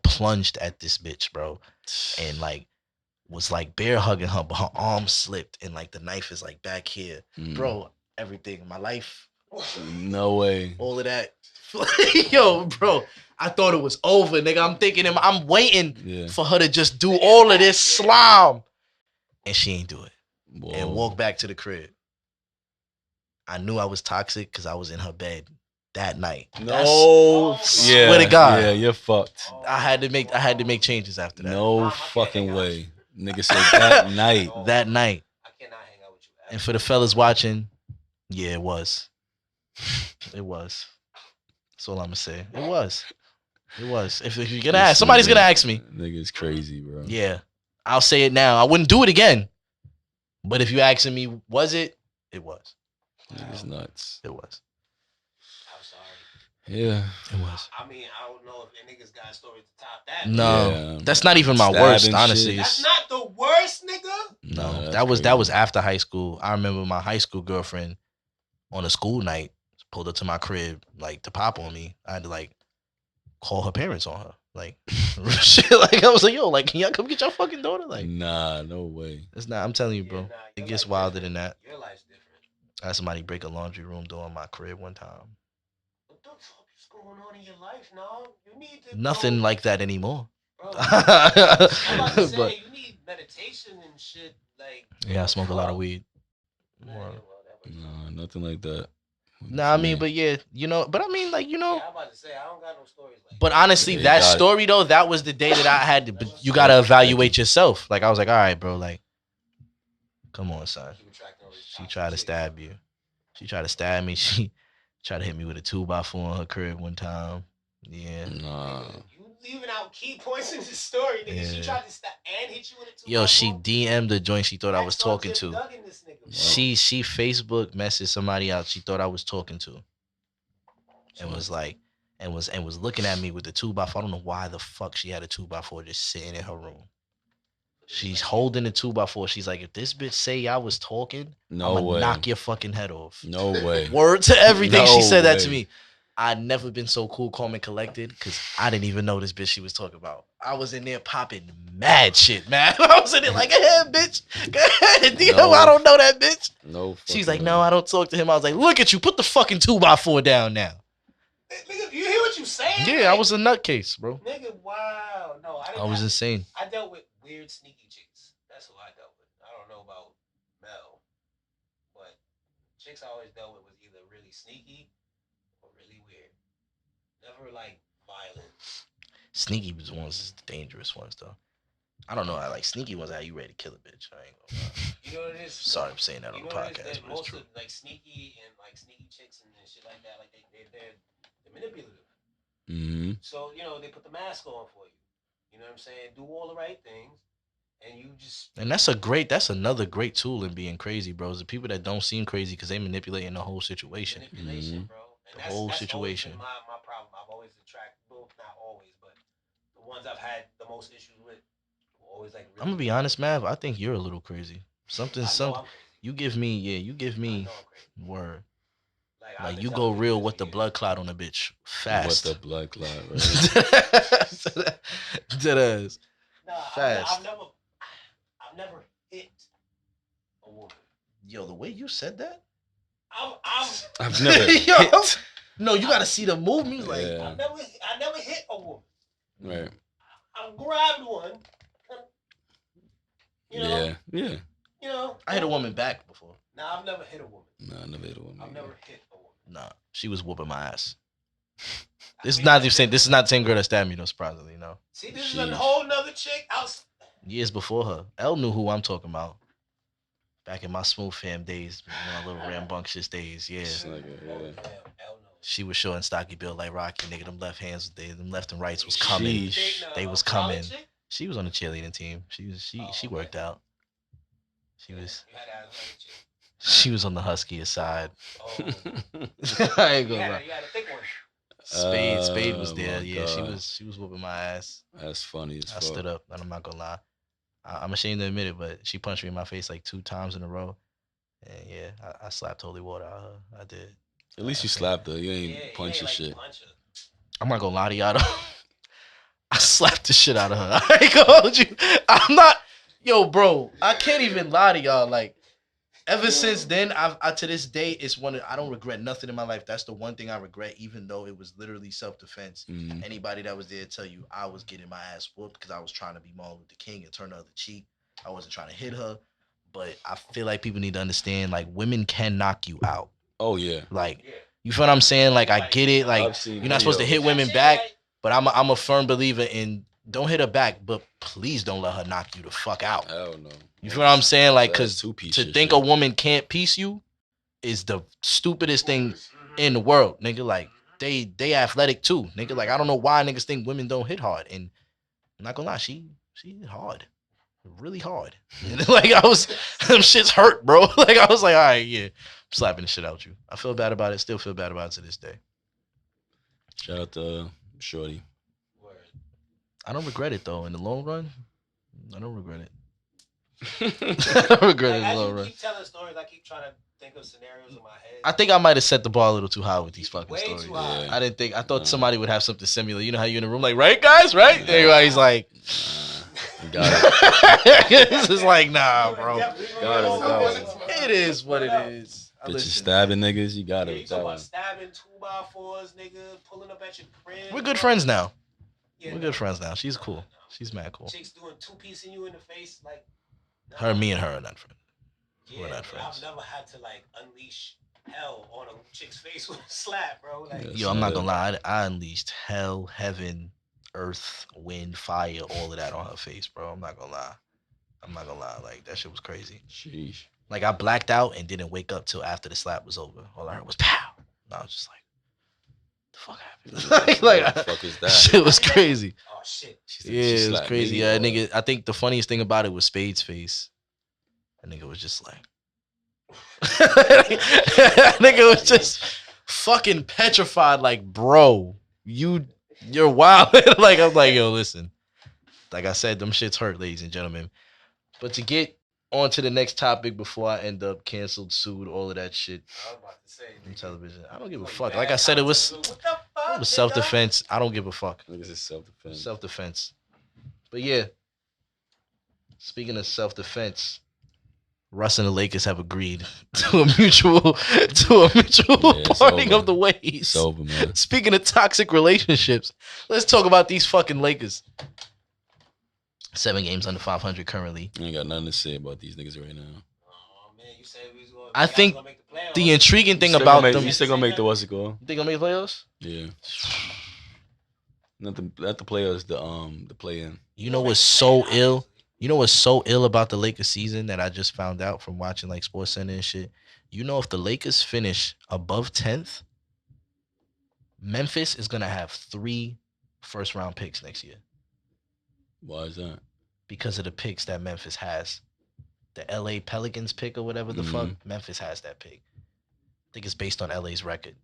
plunged at this bitch, bro, and like was like bear hugging her, but her arm slipped and like the knife is like back here, bro. Everything, my life, no way, all of that, yo, bro. I thought it was over, nigga. I'm thinking, I'm waiting for her to just do all of this slime, and she ain't do it. Whoa. And walk back to the crib. I knew I was toxic because I was in her bed that night. No, swear to God. Yeah, you're fucked. I had to make changes after that. No fucking way. Nigga said that night. That night. I cannot hang out with you. And for the fellas watching, yeah, it was. It was. That's all I'm gonna say. It was. If you're gonna ask, somebody's gonna ask me. Nigga's crazy, bro. Yeah, I'll say it now. I wouldn't do it again. But if you asking me, was it? It was. Nigga's nuts. It was. I'm sorry. Yeah. It was. I mean, I don't know if the niggas got a story to top that. No, that's not even my worst, honestly. That's not the worst, nigga. No, that was after high school. I remember my high school girlfriend on a school night pulled up to my crib like to pop on me. I had to like call her parents on her. Like shit. Like I was like, yo, like, can y'all come get your fucking daughter? Like, nah, no way. It's not. I'm telling you, bro. It gets wilder than that. Your life's different. I had somebody break a laundry room door in my crib one time. What the fuck is going on in your life, no? You need to nothing like that anymore. Bro, I'm about to say, but, you need meditation and shit. Like, yeah, I smoke a lot of weed. Nah, nothing like that. Nah, I mean, but yeah, but I mean, like, Yeah, I'm about to say, I don't got no stories like but honestly, that story, though, that was the day that I had to, but you got to evaluate yourself. Like, I was like, all right, bro, like, come on, son. She tried to stab you. She tried to stab me. She tried to hit me with a 2x4 in her crib one time. Yeah. Nah. You leaving out key points in the story, nigga. Yeah. She tried to stab and hit you with a 2x4. Yo, she DM'd the joint she thought I was talking to. She Facebook messaged somebody out she thought I was talking to. And was like, and was looking at me with the 2x4. I don't know why the fuck she had a 2x4 just sitting in her room. She's holding the 2x4. She's like, if this bitch say I was talking, I'm gonna knock your fucking head off. No way. Word to everything. She said that to me. I'd never been so cool, calm, and collected because I didn't even know this bitch she was talking about. I was in there popping mad shit, man. I was in there like, go ahead, bitch. Go ahead. I don't know that bitch. No. She's like, no, I don't talk to him. I was like, look at you. Put the fucking 2x4 down now. Nigga, you hear what you saying? Yeah, I was a nutcase, bro. Nigga, wow. No, I was insane. I dealt with weird, sneaky chicks. That's who I dealt with. I don't know about Mel, but chicks I always dealt with was either really sneaky or really weird. Never like violent. Sneaky was the dangerous ones, though. I don't know. I like sneaky ones. How you ready to kill a bitch? I ain't gonna lie. You know what it is? Sorry, I'm saying that on the podcast, but it's true. Most of like sneaky and like sneaky chicks and shit like that, like they're manipulative. Mm-hmm. So they put the mask on for you. You know what I'm saying? Do all the right things, and you just. And that's another great tool in being crazy, bro. Is the people that don't seem crazy because they manipulating the whole situation. Manipulation, bro. And the whole situation. My problem. I've always attracted, well, not always, but ones I've had the most issues with. Always like. Really I'm gonna be honest, Mav. I think you're a little crazy. I'm crazy. You give me I know I'm crazy. word. I've Like been you telling go people real this with for the years. blood clot on a bitch fast. What the blood clot, right? Deadass. Nah, Fast. I've never hit a woman. Yo, the way you said that. I've never Yo, hit. no, you gotta see the movement. Like, Yeah. I never hit a woman. Right. I grabbed one. You know. Yeah. You know. I hit a woman back before. Nah, I've never hit a woman. Nah, I never hit a woman. I've never hit a woman. Nah, she was whooping my ass. This is not the same girl that stabbed me, though. Surprisingly, no. See, this is a whole nother chick. Years before her, Elle knew who I'm talking about. Back in my Smooth Fam days, my little rambunctious days, yeah. She was short and stocky built like Rocky, nigga. Them left hands, them left and rights was coming. They was coming. She was on the cheerleading team. She worked out. She was on the huskier side. I ain't gonna lie. You had a thick one. Spade was there. Yeah, God. she was whooping my ass. That's funny as I fuck. stood up, and I'm not gonna lie. I'm ashamed to admit it, but she punched me in my face like 2 times in a row. And yeah, I slapped holy water out of her. I did. At least you slapped her. You ain't punch her shit. I'm not gonna lie to y'all though. I slapped the shit out of her. I ain't gonna hold you. I'm not. Yo, bro, I can't even lie to y'all. Like, ever since then, I to this day, it's I don't regret nothing in my life. That's the one thing I regret, even though it was literally self-defense. Mm. Anybody that was there tell you I was getting my ass whooped because I was trying to be Martin Luther King and turn the other cheek. I wasn't trying to hit her. But I feel like people need to understand, like, women can knock you out. Oh, yeah. Like, you feel what I'm saying? Like, I get it. Like, you're not supposed to hit women back, but I'm a firm believer in don't hit her back, but please don't let her knock you the fuck out. Hell no. You feel what I'm saying? Like, because to think a woman can't piece you is the stupidest thing in the world, nigga. Like, they athletic too, nigga. Like, I don't know why niggas think women don't hit hard. And I'm not gonna lie, she hit hard. Really hard. Like, them shits hurt, bro. Like, I was like, all right, yeah, I'm slapping the shit out you. I feel bad about it. Still feel bad about it to this day. Shout out to Shorty. I don't regret it though. In the long run, I don't regret it. I don't regret it in the long run. Keep telling stories. I keep trying to think of scenarios in my head. I think I might have set the bar a little too high with these fucking Way stories. too high. I thought somebody would have something similar. You know how you in the room like, right, guys, right? Everybody's like, Got it. this is like, nah, bro. Got it. It is what it is. Bitches stabbing niggas, you got You it. talking about stabbing 2x4s, nigga, pulling up at your crib. We're good friends now. Yeah, We're good friends now. She's cool. She's mad cool. Chicks doing 2-piecing you in the face, like. Me and her are not friends. Yeah, We're not friends. I've never had to like unleash hell on a chick's face with a slap, bro. Like, Yeah, Yo, I'm not gonna lie. I unleashed hell, heaven, earth, wind, fire, all of that on her face, bro. I'm not gonna lie. Like, that shit was crazy. Sheesh. Like, I blacked out and didn't wake up till after the slap was over. All I heard was pow. And I was just like, the fuck happened? What the fuck is that? Shit was crazy. oh shit. Yeah, it was crazy. Yeah, nigga. I think the funniest thing about it was Spade's face. That nigga was just like, nigga was just fucking petrified. Like, bro, you're wild. Like, I'm like, yo, listen. Like I said, them shits hurt, ladies and gentlemen. But to get on to the next topic before I end up canceled, sued, all of that shit. I was about to say, On television. I don't give a fuck. Like I said, it was self-defense. I don't give a fuck. Niggas is self-defense. Self-defense. But yeah, speaking of self-defense, Russ and the Lakers have agreed to a mutual parting of the ways. It's over, man. Speaking of toxic relationships, let's talk about these fucking Lakers. 7 games under 500 currently. I ain't got nothing to say about these niggas right now. Oh man, you said we was going. I think make the intriguing thing about them. You still gonna make the what's it called? You think gonna make the playoffs? Yeah. Not the players, the play in. You know what's so ill? You know what's so ill about the Lakers season that I just found out from watching like Sports Center and shit? You know, if the Lakers finish above 10th, Memphis is gonna have 3 first-round picks next year Why is that? because of the picks that Memphis has. The LA Pelicans pick or whatever the fuck, Memphis has that pick. I think it's based on LA's record.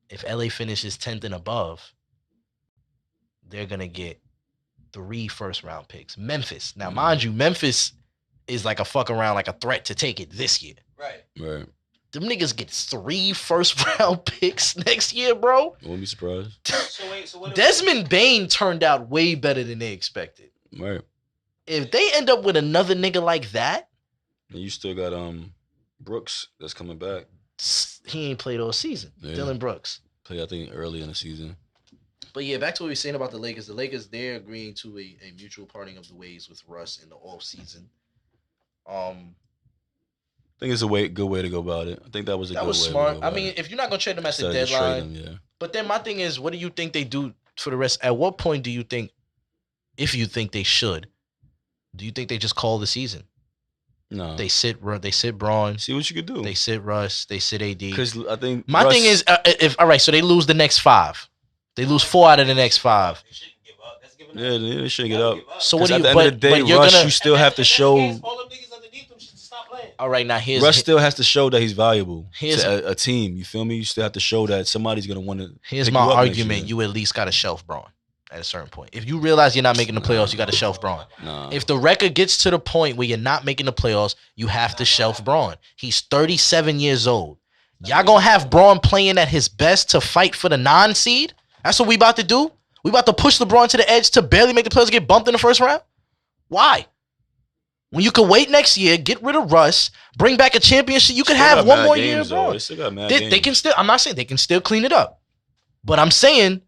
If LA finishes 10th and above, they're gonna get 3 first-round picks. Memphis. Now, mind you, Memphis is like a fuck around, like a threat to take it this year. Right. Them niggas get 3 first-round picks next year, bro. I wouldn't be surprised. So what Desmond Bain turned out way better than they expected. Right. If they end up with another nigga like that, and you still got Brooks that's coming back. He ain't played all season. Yeah. Dylan Brooks. Played, I think, early in the season. But yeah, back to what we were saying about the Lakers. The Lakers, they're agreeing to a mutual parting of the ways with Russ in the off season. I think it's a good way to go about it. I think that was a good way. That was smart. I mean, if you're not gonna trade them at the deadline, yeah. But then my thing is, what do you think they do for the rest? At what point do you think, if you think they should, do you think they just call the season? No. They sit Braun. See what you could do. They sit Russ. They sit AD. Because I think my thing is, if all right, so they lose the next 5. They lose 4 out of the next 5. They shouldn't give up. That's giving up. Yeah, they shouldn't get up. So what do you? At the end of the day, Russ, you still have to show. All them niggas underneath them should stop playing. All right, now Russ still has to show that he's valuable Here's to a team. You feel me? You still have to show that somebody's gonna want to. Here's my argument: you at least got to shelf Braun at a certain point. If you realize you're not making the playoffs, you got to shelf Braun. Nah. If the record gets to the point where you're not making the playoffs, you have to shelf Braun. He's 37 years old. Y'all gonna have Braun playing at his best to fight for the 9 seed? That's what we about to do? We about to push LeBron to the edge to barely make the playoffs, get bumped in the first round? Why? When you could wait next year, get rid of Russ, bring back a championship, you could have one more year of Braun. They still got mad They can still, I'm not saying they can still clean it up. But I'm saying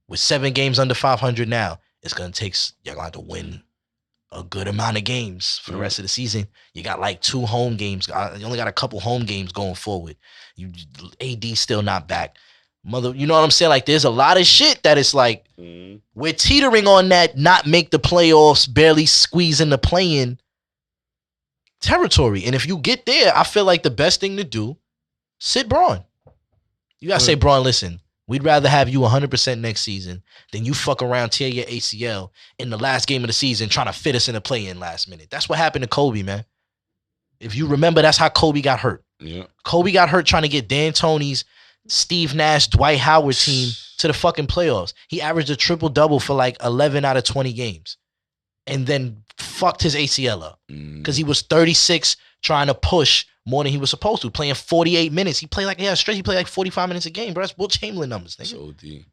with 7 games under 500 now, it's going to take, you're going to have to win a good amount of games for the rest of the season. You got like 2 home games. You only got a couple home games going forward. AD still not back. You know what I'm saying? Like, there's a lot of shit that it's like, we're teetering on that not make the playoffs, barely squeeze in the play-in territory. And if you get there, I feel like the best thing to do, sit Braun. You got to say, Braun, listen, we'd rather have you 100% next season than you fuck around, tear your ACL in the last game of the season trying to fit us in the play-in last minute. That's what happened to Kobe, man. If you remember, that's how Kobe got hurt. Yeah. Kobe got hurt trying to get D'Antoni's, Steve Nash, Dwight Howard team to the fucking playoffs. He averaged a triple-double for like 11 out of 20 games and then fucked his ACL up because he was 36 trying to push more than he was supposed to, playing 48 minutes. He played like, he played like 45 minutes a game, bro. That's Will Chamberlain numbers, nigga. So deep.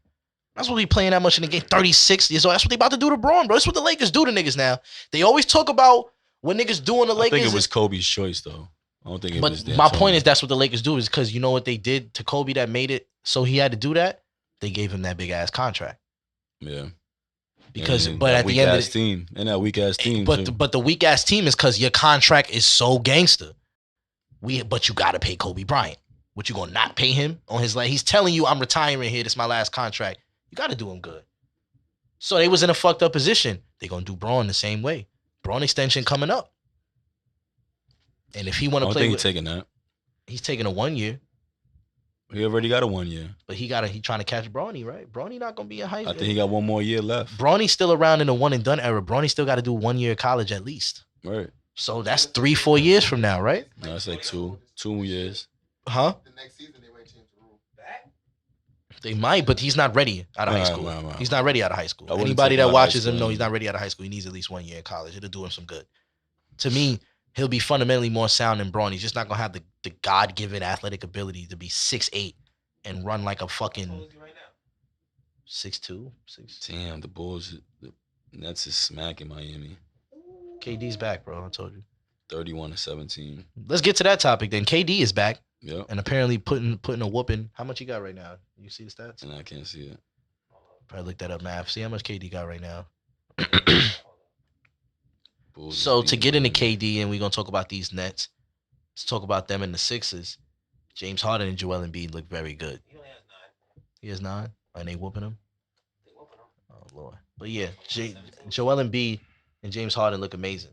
That's what he playing that much in the game. 36 years old. That's what they about to do to Braun, bro. That's what the Lakers do to niggas now. They always talk about what niggas do in the Lakers. I think it was Kobe's choice, though. I don't think it was But my point is that's what the Lakers do is because you know what they did to Kobe that made it so he had to do that? They gave him that big-ass contract. Yeah. Because, but at the end of the team. And that weak-ass team, But the weak-ass team is because your contract is so gangster. But you got to pay Kobe Bryant. What, you going to not pay him on his he's telling you, I'm retiring here. This is my last contract. You got to do him good. So they was in a fucked up position. They going to do Braun the same way. Braun extension coming up. And if he want to play, he's taking that. He's taking a 1 year. He already got a 1 year. But he trying to catch Bronny, right? Bronny not gonna be in high school. I think he got 1 more year left. Bronny's still around in the one and done era. Bronny still got to do 1 year of college at least. Right. So that's 3-4 years from now, right? No, that's like 2 years. Huh? The next season they might change the rule. They might, but he's not ready out of high school. Right. He's not ready out of high school. Anybody that watches him know he's not ready out of high school. He needs at least 1 year in college. It'll do him some good. To me, he'll be fundamentally more sound than Braun. He's just not gonna have the God-given athletic ability to be 6'8" and run like a fucking 6'2". Damn, the Bulls, the Nets is smacking Miami. KD's back, bro. I told you. 31-17. Let's get to that topic then. KD is back. Yep. And apparently putting a whooping. How much he got right now? You see the stats? And I can't see it. Probably look that up, math. See how much KD got right now. Bulls So to get into KD, and we're gonna talk about these Nets. Let's talk about them and the Sixers. James Harden and Joel Embiid look very good. He only has 9. He has 9, and they whooping him. They whooping him. Oh Lord. But yeah, Joel Embiid and James Harden look amazing.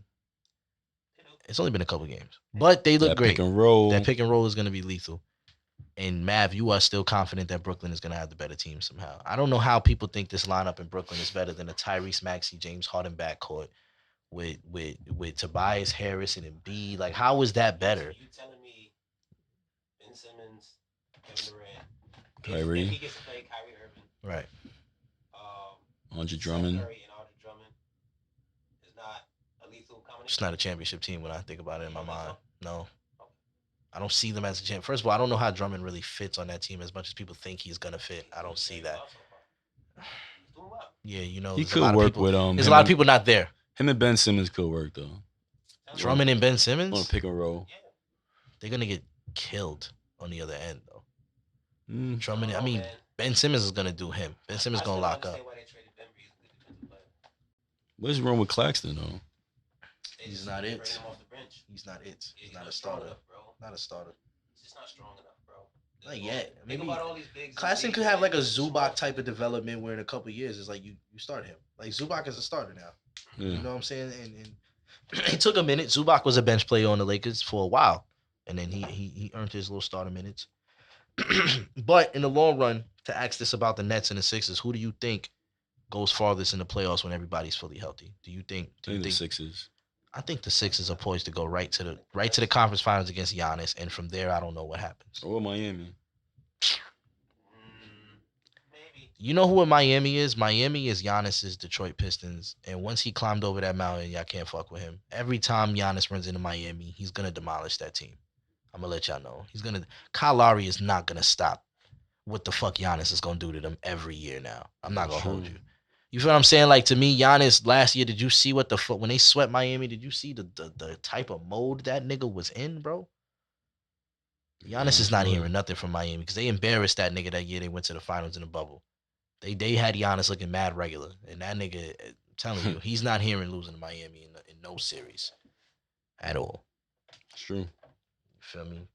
It's only been a couple games, but they look that great. Pick and roll. That pick and roll is gonna be lethal. And Mav, you are still confident that Brooklyn is gonna have the better team somehow. I don't know how people think this lineup in Brooklyn is better than a Tyrese Maxey, James Harden backcourt with Tobias Harris and Embiid. Like, how is that better? You telling me Ben Simmons, Kevin Durant, Kyrie. if he gets to play Kyrie Irving, Right. Andre Steph Drummond. Curry and Andre Drummond, It's not a championship team when I think about it in my mind. No. I don't see them as a champ. First of all, I don't know how Drummond really fits on that team as much as people think he's gonna fit. I don't see that. Yeah, He there's a could lot of work people. with There's a lot of people not there. Him and Ben Simmons could work though. Drummond and Ben On a Simmons, pick and roll. they're gonna get killed on the other end though. Mm. Drummond, I mean, Ben Simmons is gonna do him. Ben Simmons gonna lock up. What's wrong with Claxton though? He's not it. He's not it. He's not a starter. Not a starter. He's just not strong enough, bro. Not yet. Think Maybe about all these bigs. Claxton could have like a Zubac type of development where in a couple years it's like you start him. Like Zubac is a starter now. Yeah. You know what I'm saying? And it took a minute. Zubac was a bench player on the Lakers for a while, and then he earned his little starter minutes. But in the long run, to ask this about the Nets and the Sixers, who do you think goes farthest in the playoffs when everybody's fully healthy? Do you think? The Sixers. I think the Sixers are poised to go right to the conference finals against Giannis, and from there, I don't know what happens. Or Miami. Maybe. You know who Miami is? Miami is Giannis's Detroit Pistons, and once he climbed over that mountain, y'all can't fuck with him. Every time Giannis runs into Miami, he's gonna demolish that team. I'm gonna let y'all know. Kyle Lowry is not gonna stop what the fuck Giannis is gonna do to them every year now. I'm not gonna hold you. You feel what I'm saying? Like, to me, Giannis last year, did you see what the fuck when they swept Miami? Did you see the type of mode that nigga was in, bro? Giannis is not hearing nothing from Miami because they embarrassed that nigga that year they went to the finals in the bubble. They had Giannis looking mad regular, and that nigga, I'm telling you, he's not hearing losing to Miami in no series at all. It's true. You feel me?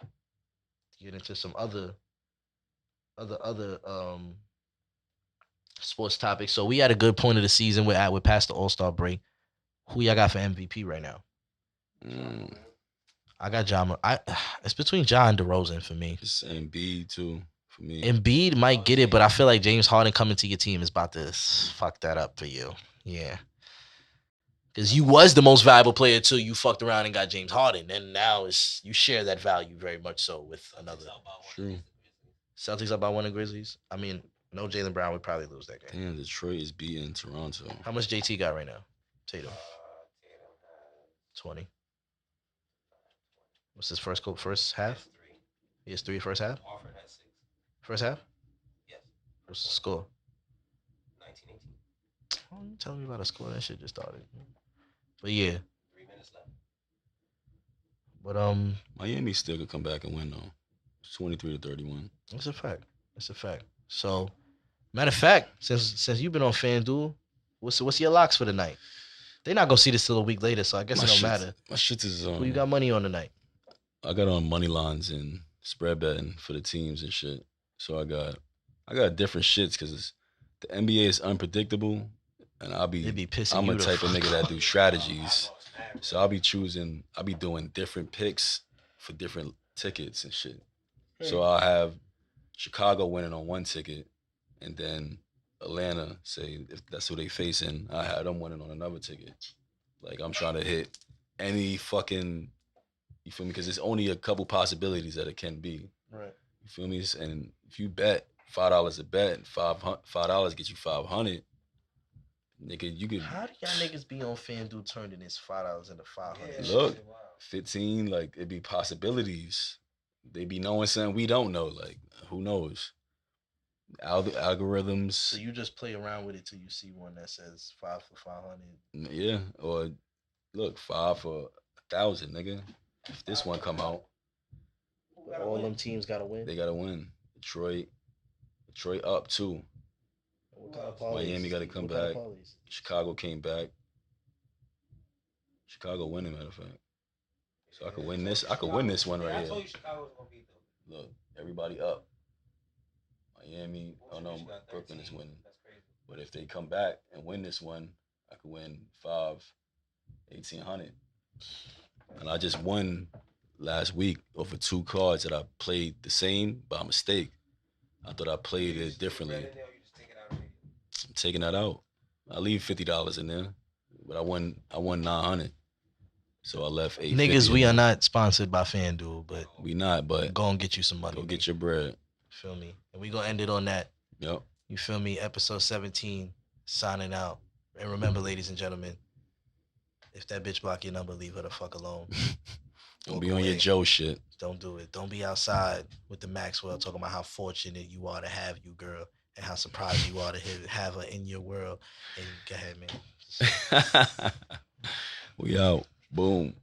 Get into some other sports topics. So we had a good point of the season. We're past the All-Star break. Who y'all got for MVP right now? I got John. It's between John and DeRozan for me. It's Embiid too for me. Embiid might get it, but I feel like James Harden coming to your team is about to fuck that up for you. Yeah. Because you was the most valuable player until you fucked around and got James Harden. And now you share that value very much so with another. True. Celtics up by one of Grizzlies. I mean, no Jaylen Brown would probably lose that game. Damn, Detroit is beating Toronto. How much JT got right now? Tatum. 20. What's his first half? He has 3 first half? Horford has 6. First half? Yes. What's the score? 19-18. Oh, you telling me about a score? That shit just started. But yeah. 3 minutes left. But Miami still could come back and win though. 23-31. That's a fact. That's a fact. So, matter of fact, since you've been on FanDuel, what's your locks for the night? They're not gonna see this till a week later, so I guess it don't matter. My shit is Who you got money on tonight? I got on money lines and spread betting for the teams and shit. So I got different shits because the NBA is unpredictable, and I'm a type of nigga that do strategies. So I'll be doing different picks for different tickets and shit. So I'll have Chicago winning on one ticket, and then Atlanta, say if that's who they facing, I had them winning on another ticket. Like I'm trying to hit any fucking, you feel me? Because there's only a couple possibilities that it can be. Right. You feel me? And if you bet $5 a bet, $5 get you 500. Nigga, you could. How do y'all niggas be on FanDuel turning this $5 into 500? Look, 15, like it'd be possibilities. They be knowing something we don't know. Like who knows? Algorithms. So you just play around with it till you see one that says 5 for 500. Yeah, or look, 5 for 1,000, nigga. If this one come out, all them teams gotta win. They gotta win. Detroit up too. Miami got to come back. Chicago came back. Chicago winning, matter of fact. So I could win this. I could win this one right here. I told you Chicago was gonna beat them. Look, everybody up. Miami, oh no, Brooklyn is winning. That's crazy. But if they come back and win this one, I could win 1,800. And I just won last week over 2 cards that I played the same by mistake. I thought I played it differently. I'm taking that out. I leave $50 in there, but I won 900. So I left 850. Niggas, we are not sponsored by FanDuel, but we not. But go and get you some money. Go get your bread. Feel me? And we gonna end it on that. Yep. You feel me? Episode 17, signing out. And remember, ladies and gentlemen, If that bitch block your number, leave her the fuck alone. Don't Walk be on your away. Joe shit. Don't do it. Don't be outside with the Maxwell talking about how fortunate you are to have you, girl, and how surprised you are to have her in your world. And go ahead, man. We out. Boom.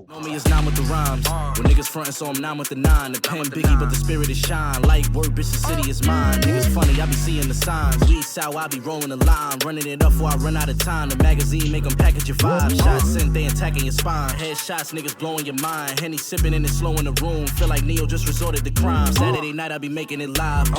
Know me is 9 with the rhymes. When niggas frontin', so I'm 9 with the 9. The pen biggie, but the spirit is shine. Like word, bitch, the city is mine. Niggas funny, I be seeing the signs. Weed sour, I be rolling the line. Running it up before I run out of time. The magazine make them package your 5 shots. Sent, they attacking your spine. Headshots, niggas blowing your mind. Henny sipping and it's slow in the room. Feel like Neo just resorted to crime. Saturday night, I be making it live.